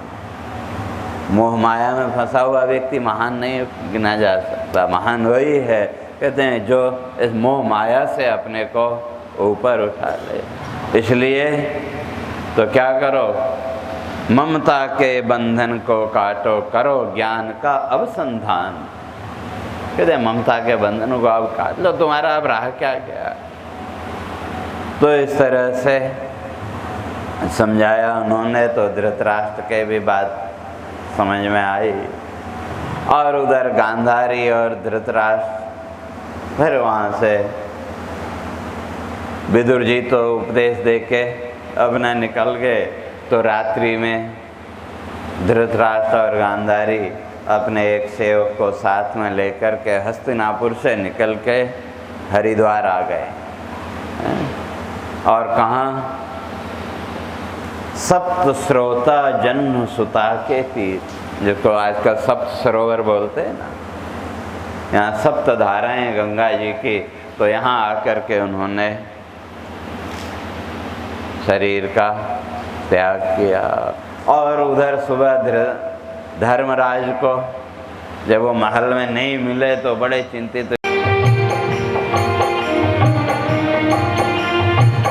मोह माया में फंसा हुआ व्यक्ति महान नहीं गिना जा सकता, महान वही है, कहते हैं जो इस मोह माया से अपने को ऊपर उठा ले। इसलिए तो क्या करो, ममता के बंधन को काटो, करो ज्ञान का अवसंधान। कहते हैं ममता के बंधन को अब काट लो, तुम्हारा अब राह क्या गया। तो इस तरह से समझाया उन्होंने, तो धृतराष्ट्र के भी बात समझ में आई। और उधर गांधारी और धृतराष्ट्र फिर वहाँ से विदुर जी तो उपदेश देके अपना निकल गए। तो रात्रि में धृतराष्ट्र और गांधारी अपने एक सेवक को साथ में लेकर के हस्तिनापुर से निकल के हरिद्वार आ गए। और कहाँ? सप्त स्रोता जन्म सुता के तीर, जिसको आजकल सप्त सरोवर बोलते हैं ना, यहाँ सप्त धाराएं गंगा जी की। तो यहाँ आकर के उन्होंने शरीर का त्याग किया। और उधर सुबह धर्मराज को जब वो महल में नहीं मिले तो बड़े चिंतित।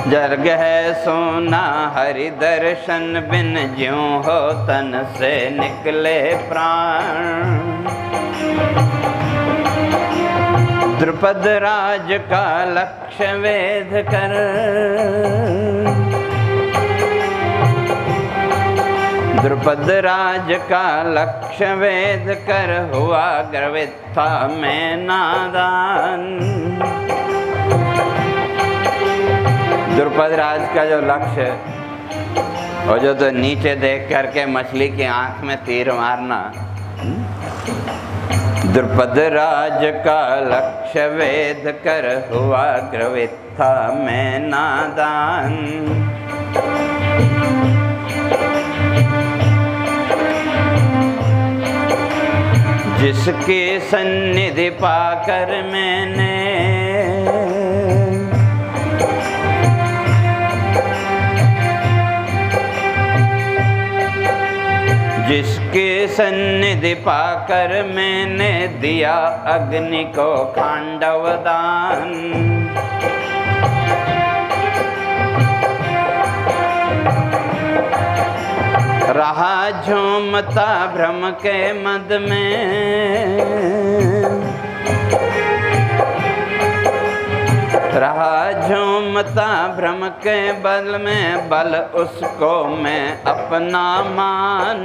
जर्ग है सोना हरि दर्शन बिन ज्यों हो तन से निकले प्राण। द्रुपद राज का लक्ष्य वेध कर, द्रुपद राज का लक्ष्य वेद कर हुआ गर्वित था मैं नादान। द्रुपद राज का जो लक्ष्य, और जो तो नीचे देख करके मछली की आंख में तीर मारना, द्रुपद राज का लक्ष्य वेद कर हुआ गर्वित था मैं नादान। जिसकी सन्निधि पाकर मैंने, जिसकी सन्निधि पाकर मैंने दिया अग्नि को खांडव दान। रहा झूमता भ्रम के मद में, रहा झूमता भ्रम के बल में, बल उसको मैं अपना मान।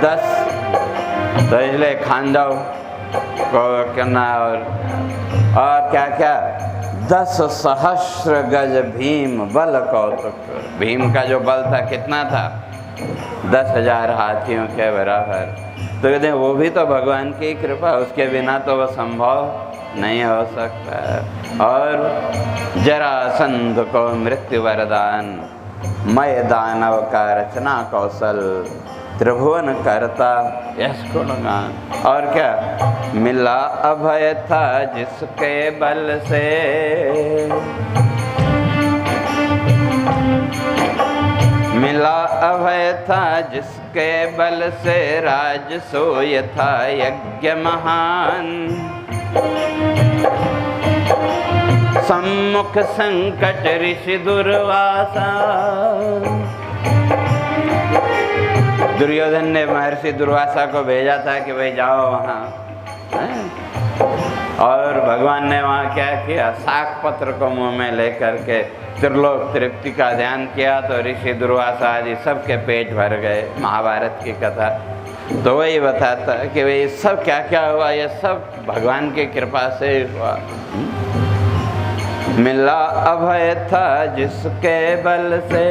10 तो इसलिए खांडव को करना। और क्या क्या? 10 सहस्र गज भीम बल कौतुक। भीम का जो बल था कितना था? 10,000 हाथियों के बराबर। तो कहते हैं वो भी तो भगवान की कृपा, उसके बिना तो वो संभव नहीं हो सकता। और जरासंध को मृत्यु वरदान, मय दानव का रचना कौशल, त्रिभुवन करता यश गुणगान। और क्या? मिला अभय था जिसके बल से, मिला अभय था जिसके बल से, राजसूय था यज्ञ महान। सम्मुख संकट ऋषि दुर्वासा, दुर्योधन ने महर्षि दुर्वासा को भेजा था कि भाई जाओ वहाँ। और भगवान ने वहाँ क्या किया? शाक पत्र को मुंह में लेकर के त्रिलोक तृप्ति का ध्यान किया तो ऋषि दुर्वासा आदि सबके पेट भर गए। महाभारत की कथा तो वही बताता कि भाई सब क्या क्या हुआ, ये सब भगवान की कृपा से हुआ। मिला अभय था जिसके बल से,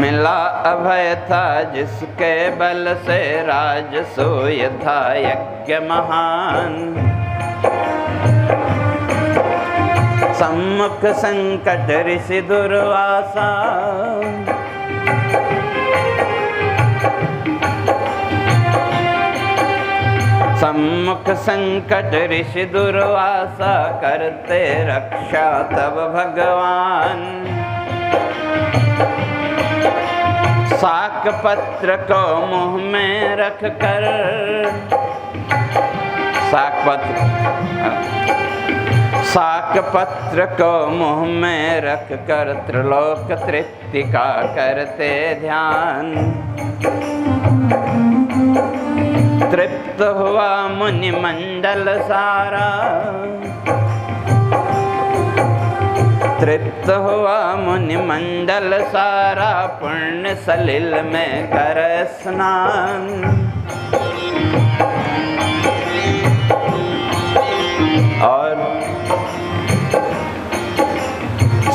मिला अभय था जिसके बल से, राजसूय था यज्ञ महान। सम्मुख संकट ऋषि दुर्वासा, सम्मुख संकट ऋषि दुर्वासा, करते रक्षा तब भगवान। शाक पत्र को मुंह में रख कर, शाक पत्र को मुंह में रख कर, त्रिलोक तृप्ति का करते ध्यान। तृप्त हुआ मुनि मंडल सारा, तृप्त हुआ मुनि मंडल सारा, पुण्य सलिल में कर स्नान। और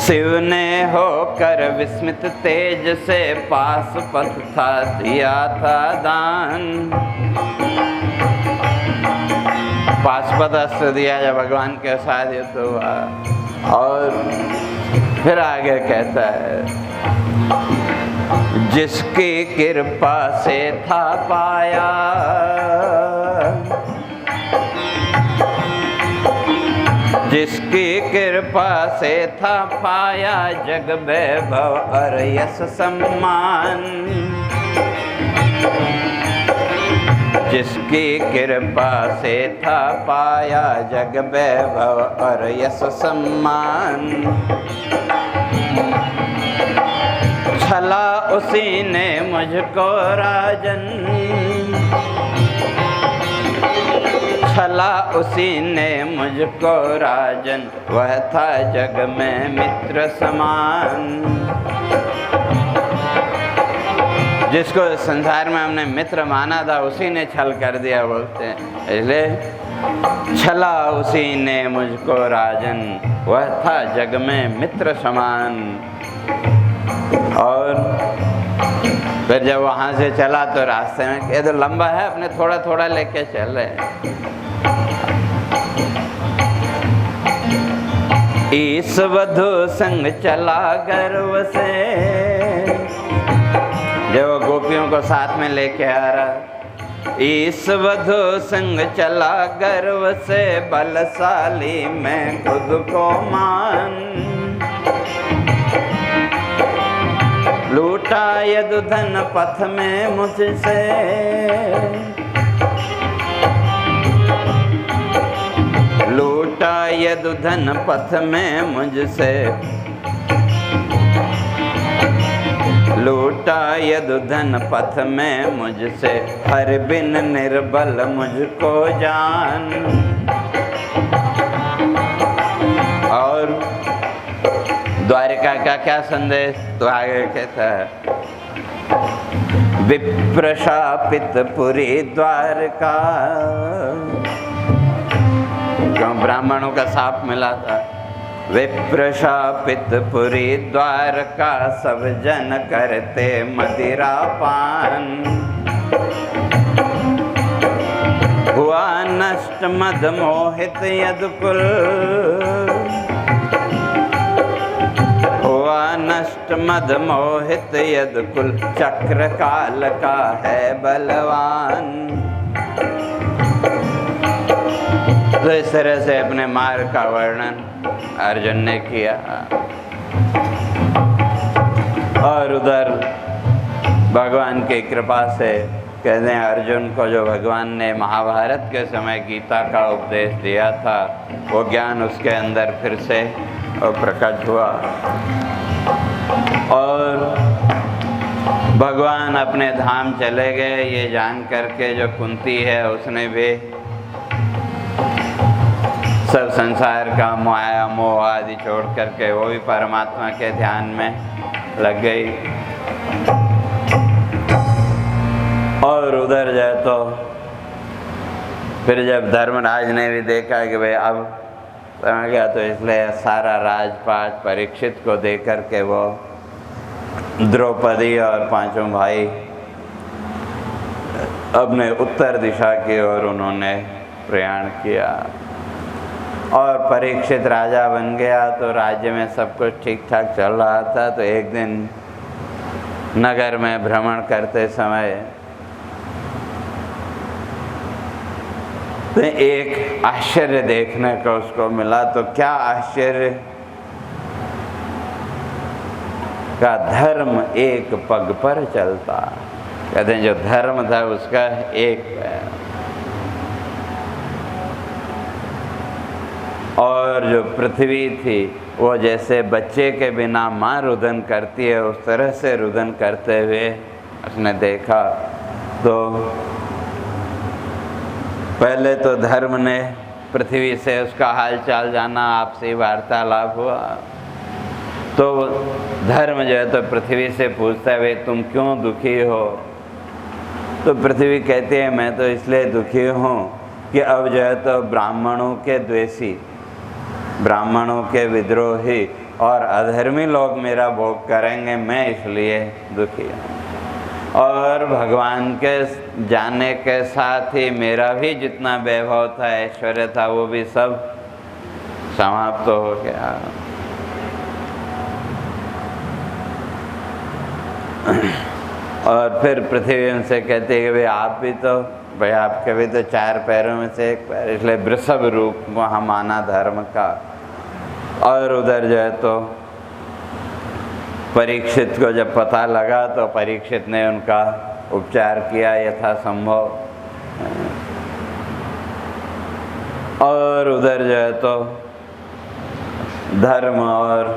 शिव ने होकर विस्मित तेज से, पाशुपत था दिया था दान। पाशुपत अस्त्र दिया जब भगवान के साथ युद्ध हुआ। और फिर आगे कहता है, जिसकी कृपा से था पाया, जिसकी कृपा से था पाया, जग वैभव और यश सम्मान। जिसकी कृपा से था पाया, जग वैभव और यश सम्मान। छला उसी ने मुझको राजन, छला उसी ने मुझको राजन, वह था जग में मित्र समान। जिसको संसार में हमने मित्र माना था, उसी ने छल कर दिया बोलते हैं। इसलिए छला उसी ने मुझको राजन, वह था जग में मित्र समान। और फिर जब वहाँ से चला तो रास्ते में, ये तो लंबा है, अपने थोड़ा थोड़ा लेके चल रहे हैं। ईश वधु संग चला गर्व से, जब वो गोपियों को साथ में लेके आ रहा। ईश वधु संग चला गर्व से, बलशाली मैं खुद को मान। लूटा यदु धन पथ में मुझसे, लूटा यदु धन पथ में मुझसे, लूटा यदु धन पथ में मुझसे, हर बिन निर्बल मुझको जान। और द्वारिका का क्या संदेश, तो आगे कहता है, विप्रशापित पुरी द्वारका। क्यों ब्राह्मणों का शाप मिला था। विप्रशापित पुरी द्वारका, सब जन करते मदिरा पान। हुआ नष्ट मद मोहित यदुकुल, हुआ नष्ट मद मोहित यदुकुल, चक्र काल का है बलवान। तो इस तरह से अपने मार्ग का वर्णन अर्जुन ने किया। और उधर भगवान की कृपा से कहते हैं, अर्जुन को जो भगवान ने महाभारत के समय गीता का उपदेश दिया था, वो ज्ञान उसके अंदर फिर से प्रकट हुआ। और भगवान अपने धाम चले गए, ये जान करके जो कुंती है, उसने भी सब संसार का माया मोह आदि छोड़ करके वो भी परमात्मा के ध्यान में लग गई। और उधर जाए तो फिर जब धर्मराज ने भी देखा कि भाई अब समझ गया, तो इसलिए सारा राजपाट परीक्षित को दे करके वो द्रौपदी और पांचों भाई अपने उत्तर दिशा की ओर उन्होंने प्रयाण किया। और परीक्षित राजा बन गया, तो राज्य में सब कुछ ठीक ठाक चल रहा था। तो एक दिन नगर में भ्रमण करते समय तो एक आश्चर्य देखने को उसको मिला। तो क्या आश्चर्य, का धर्म एक पग पर चलता। कहते हैं जो धर्म था उसका एक पैर, और जो पृथ्वी थी वो जैसे बच्चे के बिना माँ रुदन करती है, उस तरह से रुदन करते हुए उसने देखा। तो पहले तो धर्म ने पृथ्वी से उसका हाल चाल जाना, आपसे वार्तालाप हुआ। तो धर्म जो है तो पृथ्वी से पूछता है, वे तुम क्यों दुखी हो? तो पृथ्वी कहती है, मैं तो इसलिए दुखी हूँ कि अब जो है तो ब्राह्मणों के द्वेषी, ब्राह्मणों के विद्रोही और अधर्मी लोग मेरा भोग करेंगे, मैं इसलिए दुखी हूँ। और भगवान के जाने के साथ ही मेरा भी जितना वैभव था, ऐश्वर्य था, वो भी सब समाप्त हो गया। और फिर पृथ्वी उनसे कहती है कि भाई आप भी तो, भाई आपके भी तो 4 पैरों में से 1 पैर, इसलिए वृषभ रूप वहाँ माना धर्म का। और उधर जो है तो परीक्षित को जब पता लगा तो परीक्षित ने उनका उपचार किया यथासंभव। और उधर जो है तो धर्म और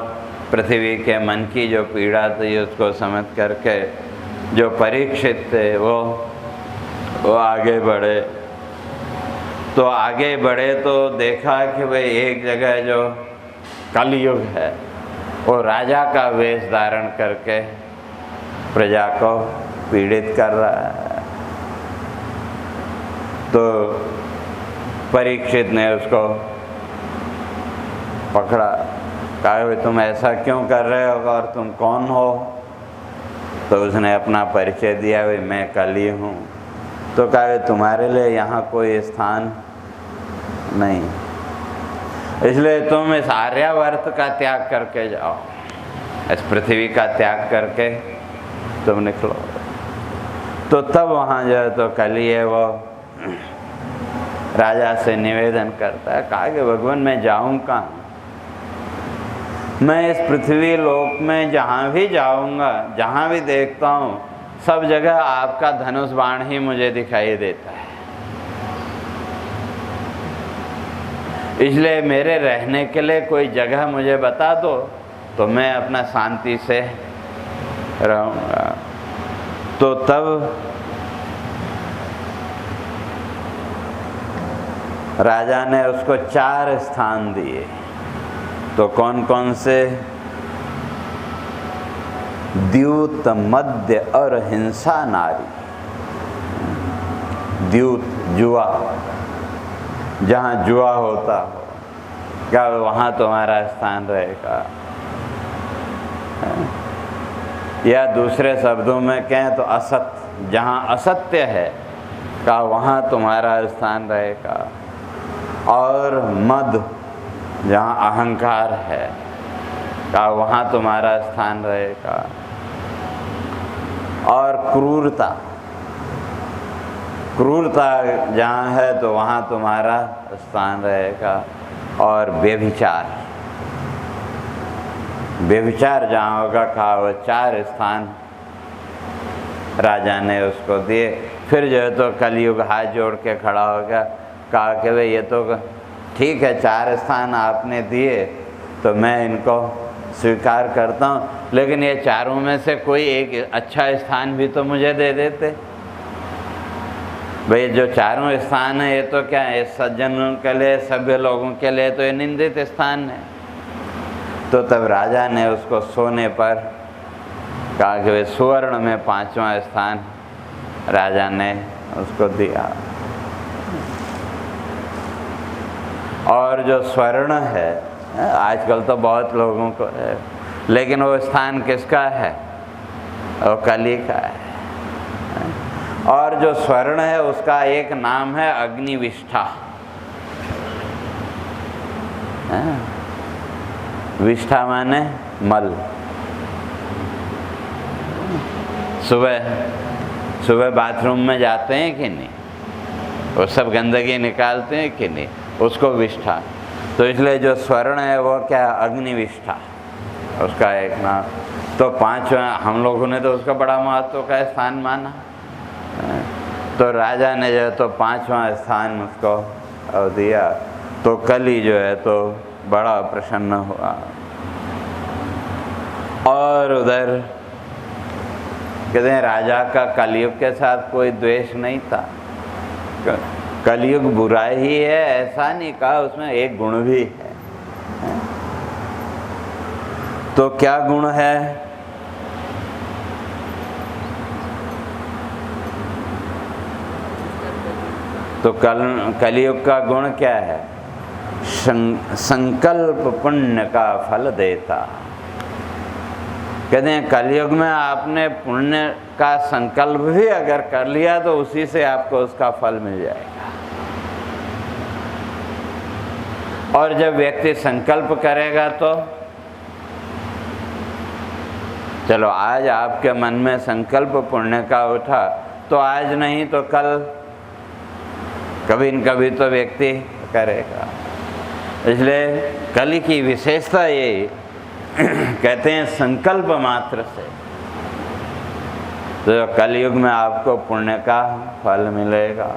पृथ्वी के मन की जो पीड़ा थी उसको समझ करके जो परीक्षित थे वो आगे बढ़े। तो आगे बढ़े तो देखा कि भाई एक जगह जो कलयुग है वो राजा का वेश धारण करके प्रजा को पीड़ित कर रहा है। तो परीक्षित ने उसको पकड़ा, कहा भाई तुम ऐसा क्यों कर रहे हो और तुम कौन हो? तो उसने अपना परिचय दिया, भाई मैं कली हूँ। तो कहा तुम्हारे लिए यहाँ कोई स्थान नहीं, इसलिए तुम इस आर्यावर्त का त्याग करके जाओ, इस पृथ्वी का त्याग करके तुम निकलो। तो तब वहाँ जो है तो कली है वो राजा से निवेदन करता है, कहा कि भगवान मैं जाऊँ कहाँ? मैं इस पृथ्वी लोक में जहाँ भी जाऊँगा, जहाँ भी देखता हूँ, सब जगह आपका धनुष बाण ही मुझे दिखाई देता है। इसलिए मेरे रहने के लिए कोई जगह मुझे बता दो तो मैं अपना शांति से रहूँगा। तो तब राजा ने उसको 4 स्थान दिए। तो कौन कौन से? द्यूत, मध्य और हिंसा नारी। द्यूत जुआ, जहाँ जुआ होता हो, क्या वहाँ तुम्हारा स्थान रहेगा? या दूसरे शब्दों में कहें तो असत्य, जहाँ असत्य है क्या वहाँ तुम्हारा स्थान रहेगा? और मद, जहाँ अहंकार है क्या वहाँ तुम्हारा स्थान रहेगा? और क्रूरता, क्रूरता जहाँ है तो वहाँ तुम्हारा स्थान रहेगा। और व्यभिचार, व्यभिचार जहाँ होगा कहा वो 4 स्थान राजा ने उसको दिए। फिर जो है तो कलयुग हाथ जोड़ के खड़ा हो गया, कहा कि भाई ये तो ठीक है 4 स्थान आपने दिए तो मैं इनको स्वीकार करता हूँ, लेकिन ये चारों में से कोई एक अच्छा स्थान भी तो मुझे दे देते। भाई जो चारों स्थान है ये तो क्या है, सज्जनों के लिए, सभ्य लोगों के लिए तो ये निंदित स्थान है। तो तब राजा ने उसको सोने पर कहा कि भाई सुवर्ण में 5वां स्थान राजा ने उसको दिया। और जो स्वर्ण है आजकल तो बहुत लोगों को है, लेकिन वो स्थान किसका है? वो कली का है। और जो स्वर्ण है उसका एक नाम है अग्निविष्ठा। विष्ठा माने मल। सुबह बाथरूम में जाते हैं कि नहीं, वो सब गंदगी निकालते हैं कि नहीं, उसको विष्ठा। तो इसलिए जो स्वर्ण है वो क्या, अग्निविष्ठा उसका एक नाम। तो 5वां हम लोगों ने तो उसका बड़ा महत्व का स्थान माना। तो राजा ने जो है तो 5वां स्थान उसको दिया। तो कली जो है तो बड़ा प्रसन्न हुआ। और उधर कहते हैं राजा का कलयुग के साथ कोई द्वेष नहीं था। कलयुग बुराई ही है ऐसा नहीं कहा, उसमें एक गुण भी है। तो क्या गुण है? तो कलयुग का गुण क्या है? संकल्प पुण्य का फल देता। कहते हैं कलयुग में आपने पुण्य का संकल्प भी अगर कर लिया तो उसी से आपको उसका फल मिल जाएगा। और जब व्यक्ति संकल्प करेगा तो चलो आज आपके मन में संकल्प पुण्य का उठा तो आज नहीं तो कल कभी न कभी तो व्यक्ति करेगा। इसलिए कली की विशेषता ये कहते हैं संकल्प मात्र से तो कलयुग में आपको पुण्य का फल मिलेगा।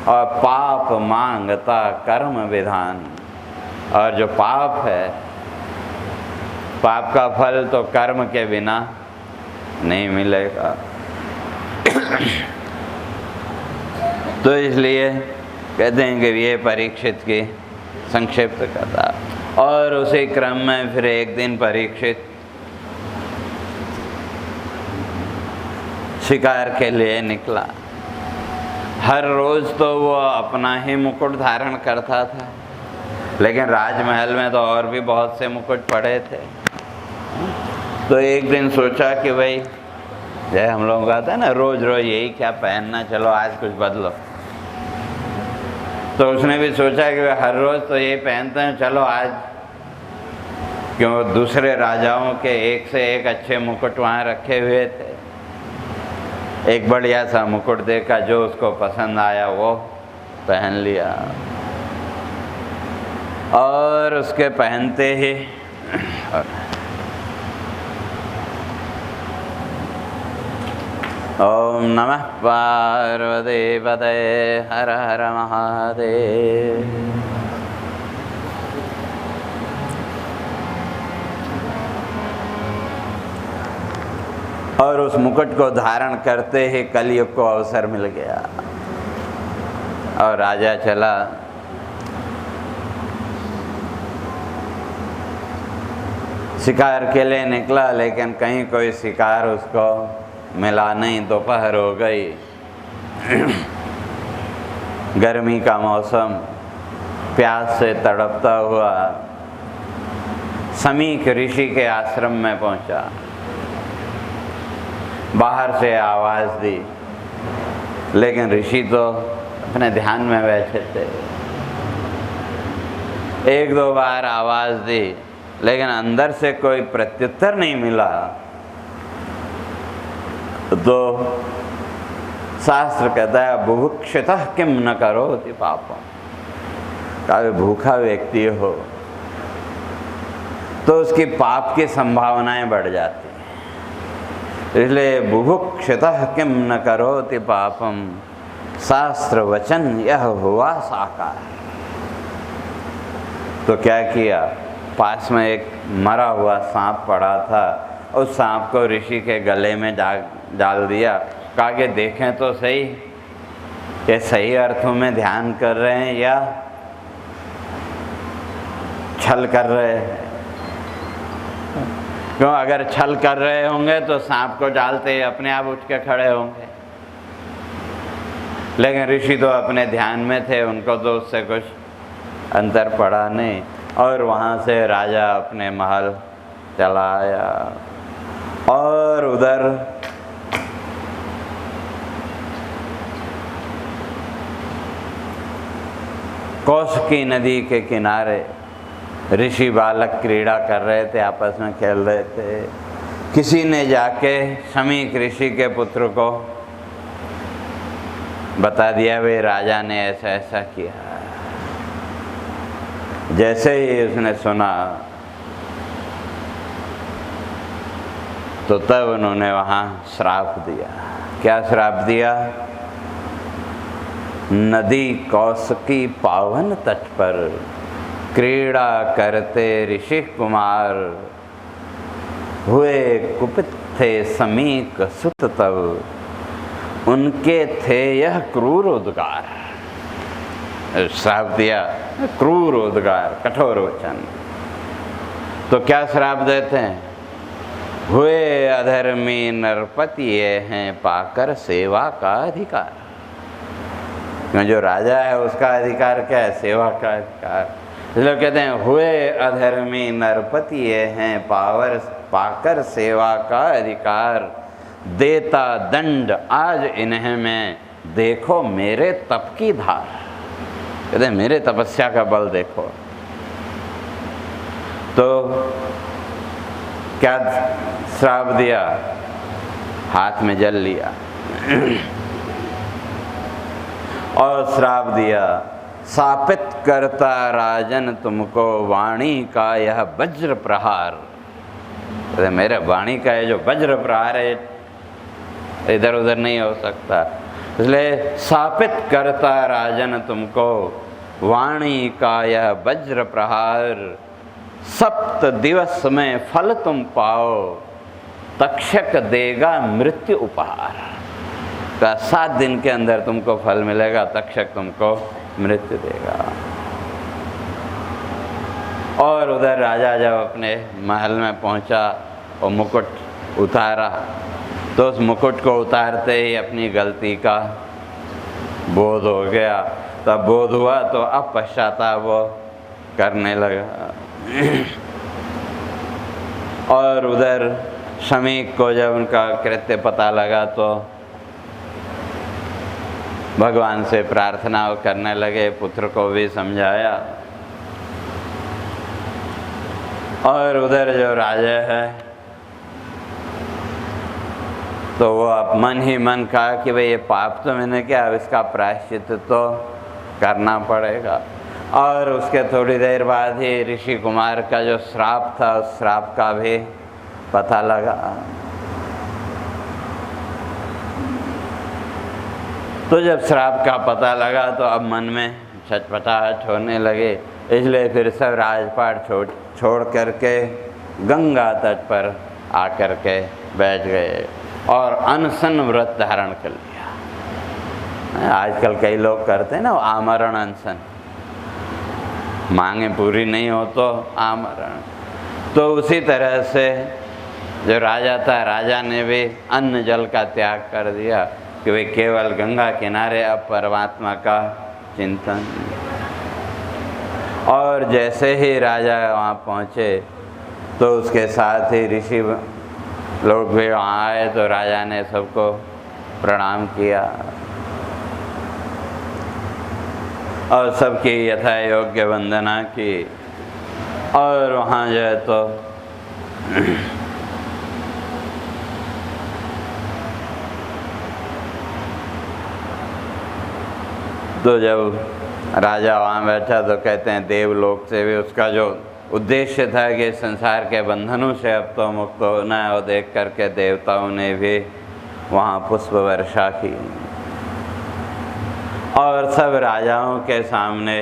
और पाप मांगता कर्म विधान, और जो पाप है पाप का फल तो कर्म के बिना नहीं मिलेगा। तो इसलिए कहते हैं कि ये परीक्षित की संक्षिप्त कथा। और उसी क्रम में फिर एक दिन परीक्षित शिकार के लिए निकला। हर रोज तो वो अपना ही मुकुट धारण करता था, लेकिन राजमहल में तो और भी बहुत से मुकुट पड़े थे। तो एक दिन सोचा कि भाई जैसे हम लोगों का आता है ना रोज रोज यही क्या पहनना, चलो आज कुछ बदलो। तो उसने भी सोचा कि हर रोज तो यही पहनते हैं, चलो आज क्यों दूसरे राजाओं के एक से एक अच्छे मुकुट वहाँ रखे हुए थे। एक बढ़िया सा मुकुट देखा, जो उसको पसंद आया वो पहन लिया। और उसके पहनते ही ओम नमः पार्वती पते हर हर महादेव। और उस मुकुट को धारण करते ही कलयुग को अवसर मिल गया और राजा चला। शिकार के लिए निकला, लेकिन कहीं कोई शिकार उसको मिला नहीं। दोपहर हो गई, गर्मी का मौसम, प्यास से तड़पता हुआ समीक ऋषि के आश्रम में पहुंचा। बाहर से आवाज़ दी, लेकिन ऋषि तो अपने ध्यान में बैठे थे। एक दो बार आवाज़ दी, लेकिन अंदर से कोई प्रत्युत्तर नहीं मिला। तो शास्त्र कहता है बुभुक्षितः किम न करोति पापम। कभी भूखा व्यक्ति हो तो उसकी पाप की संभावनाएं बढ़ जाती हैं। इसलिए बुभुक्षितः किम न करोति पापम, शास्त्र वचन यह हुआ साकार। तो क्या किया, पास में एक मरा हुआ सांप पड़ा था, उस सांप को ऋषि के गले में डाल दिया। कहा कि देखें तो सही ये सही अर्थों में ध्यान कर रहे हैं या छल कर रहे हैं। क्यों, अगर छल कर रहे होंगे तो सांप को डालते ही अपने आप उठ के खड़े होंगे, लेकिन ऋषि तो अपने ध्यान में थे, उनको तो उससे कुछ अंतर पड़ा नहीं। और वहाँ से राजा अपने महल चला आया। और उधर कौशिकी नदी के किनारे ऋषि बालक क्रीड़ा कर रहे थे, आपस में खेल रहे थे। किसी ने जाके समीक ऋषि के पुत्र को बता दिया, वे राजा ने ऐसा ऐसा किया। जैसे ही उसने सुना तो तब उन्होंने वहाँ श्राप दिया। क्या श्राप दिया? नदी कौशिकी पावन तट पर क्रीड़ा करते ऋषि कुमार, हुए कुपित थे समीक सुत तब, उनके थे यह क्रूर उद्गार। श्राप दिया, क्रूर उद्गार, कठोर वचन। तो क्या श्राप देते हैं? हुए अधर्मी नरपति ये हैं पाकर सेवा का अधिकार। क्यों जो राजा है उसका अधिकार क्या है? सेवा का अधिकार। इसलिए कहते हैं हुए अधर्मी नरपति ये हैं पाकर सेवा का अधिकार, देता दंड आज इन्हें मैं, देखो मेरे तप की धार। कहते हैं मेरे तपस्या का बल देखो। तो क्या श्राप दिया? हाथ में जल लिया और श्राप दिया, सापित करता राजन तुमको वाणी का यह वज्र प्रहार। मेरे वाणी का ये जो वज्र प्रहार है इधर उधर नहीं हो सकता, इसलिए सापित करता राजन तुमको वाणी का यह वज्र प्रहार, सप्त दिवस में फल तुम पाओ, तक्षक देगा मृत्यु उपहार। का 7 दिन के अंदर तुमको फल मिलेगा, तक्षक तुमको मृत्यु देगा। और उधर राजा जब अपने महल में पहुंचा और मुकुट उतारा, तो उस मुकुट को उतारते ही अपनी गलती का बोध हो गया। तब बोध हुआ तो अब पश्चाताप वो करने लगा। और उधर शमीक को जब उनका कृत्य पता लगा तो भगवान से प्रार्थना करने लगे, पुत्र को भी समझाया। और उधर जो राजा है तो वो अब मन ही मन कहा कि भाई ये पाप तो मैंने किया, अब इसका प्रायश्चित तो करना पड़ेगा। और उसके थोड़ी देर बाद ही ऋषि कुमार का जो श्राप था उस श्राप का भी पता लगा। तो जब श्राप का पता लगा तो अब मन में छटपटाहट होने लगे, इसलिए फिर सब राजपाट छोड़ करके गंगा तट पर आकर के बैठ गए और अनशन व्रत धारण कर लिया। आजकल कई लोग करते हैं ना आमरण अनशन, मांगे पूरी नहीं हो तो आमरण। तो उसी तरह से जो राजा था, राजा ने भी अन्न जल का त्याग कर दिया कि वे केवल गंगा किनारे अब परमात्मा का चिंतन। और जैसे ही राजा वहाँ पहुँचे तो उसके साथ ही ऋषि लोग भी वहाँ आए, तो राजा ने सबको प्रणाम किया और सबकी यथा योग्य वंदना की। और वहाँ जो है तो जब राजा वहाँ बैठा तो कहते हैं देवलोक से भी उसका जो उद्देश्य था कि संसार के बंधनों से अब तो मुक्त होना है, और देख करके देवताओं ने भी वहाँ पुष्प वर्षा की। और सब राजाओं के सामने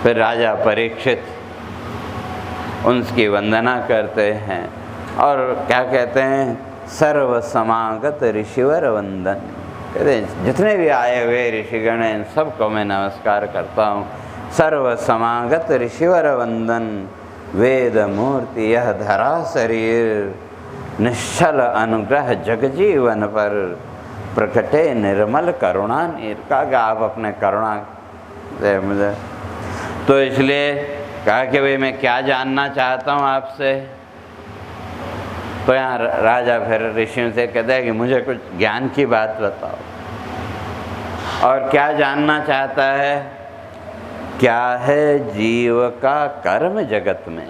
फिर राजा परीक्षित उनकी वंदना करते हैं और क्या कहते हैं, सर्व समागत ऋषिवर वंदन। कहते हैं जितने भी आए हुए ऋषिगण हैं इन सबको मैं नमस्कार करता हूँ। सर्व समागत ऋषिवर वंदन, वेद मूर्ति यह धरा शरीर, निश्चल अनुग्रह जगजीवन पर, प्रकटे निर्मल करुणा नीर। कहा आप अपने करुणा दे मुझे। तो इसलिए कहा कि भाई मैं क्या जानना चाहता हूँ आपसे। तो यहाँ राजा फिर ऋषियों से कहता है कि मुझे कुछ ज्ञान की बात बताओ। और क्या जानना चाहता है, क्या है जीव का कर्म जगत में।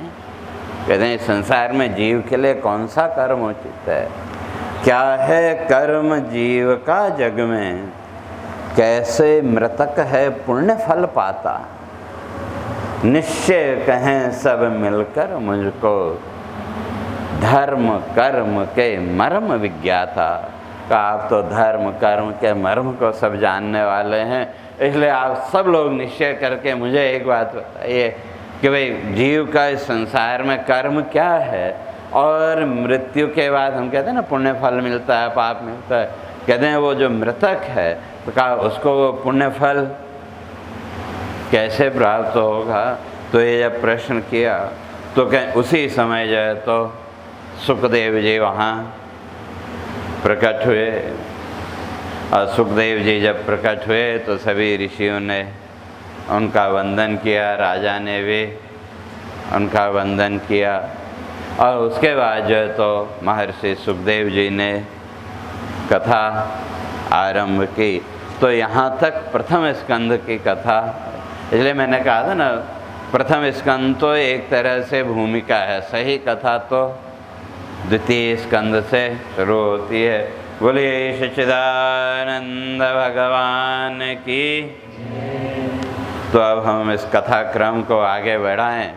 कहते हैं संसार में जीव के लिए कौन सा कर्म उचित है, क्या है कर्म जीव का जग में, कैसे मृतक है पुण्य फल पाता, निश्चय कहें सब मिलकर मुझको, धर्म कर्म के मर्म विज्ञाता। का आप तो धर्म कर्म के मर्म को सब जानने वाले हैं, इसलिए आप सब लोग निश्चय करके मुझे एक बात बताइए कि भाई जीव का इस संसार में कर्म क्या है, और मृत्यु के बाद हम कहते हैं ना पुण्य फल मिलता है पाप मिलता है। कहते हैं वो जो मृतक है तो कहा उसको वो पुण्य फल कैसे प्राप्त होगा। तो ये जब प्रश्न किया तो कहें उसी समय जो है तो सुखदेव जी वहाँ प्रकट हुए। और सुखदेव जी जब प्रकट हुए तो सभी ऋषियों ने उनका वंदन किया, राजा ने भी उनका वंदन किया। और उसके बाद जो है तो महर्षि सुखदेव जी ने कथा आरंभ की। तो यहाँ तक प्रथम स्कंद की कथा, इसलिए मैंने कहा था ना, प्रथम स्कंद तो एक तरह से भूमिका है, सही कथा तो द्वितीय स्कंद से शुरू होती है। बोलिए सच्चिदानंद भगवान की। तो अब हम इस कथा क्रम को आगे बढ़ाएं,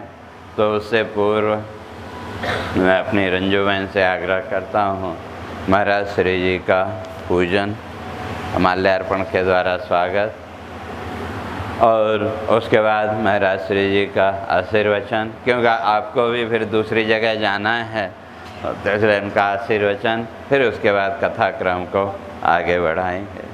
तो उससे पूर्व मैं अपनी रंजू बहन से आग्रह करता हूँ, महाराज श्री जी का पूजन, माल्यार्पण के द्वारा स्वागत, और उसके बाद महाराज श्री जी का आशीर्वचन, क्योंकि आपको भी फिर दूसरी जगह जाना है, तो इसलिए उनका आशीर्वचन, फिर उसके बाद कथा क्रम को आगे बढ़ाएंगे।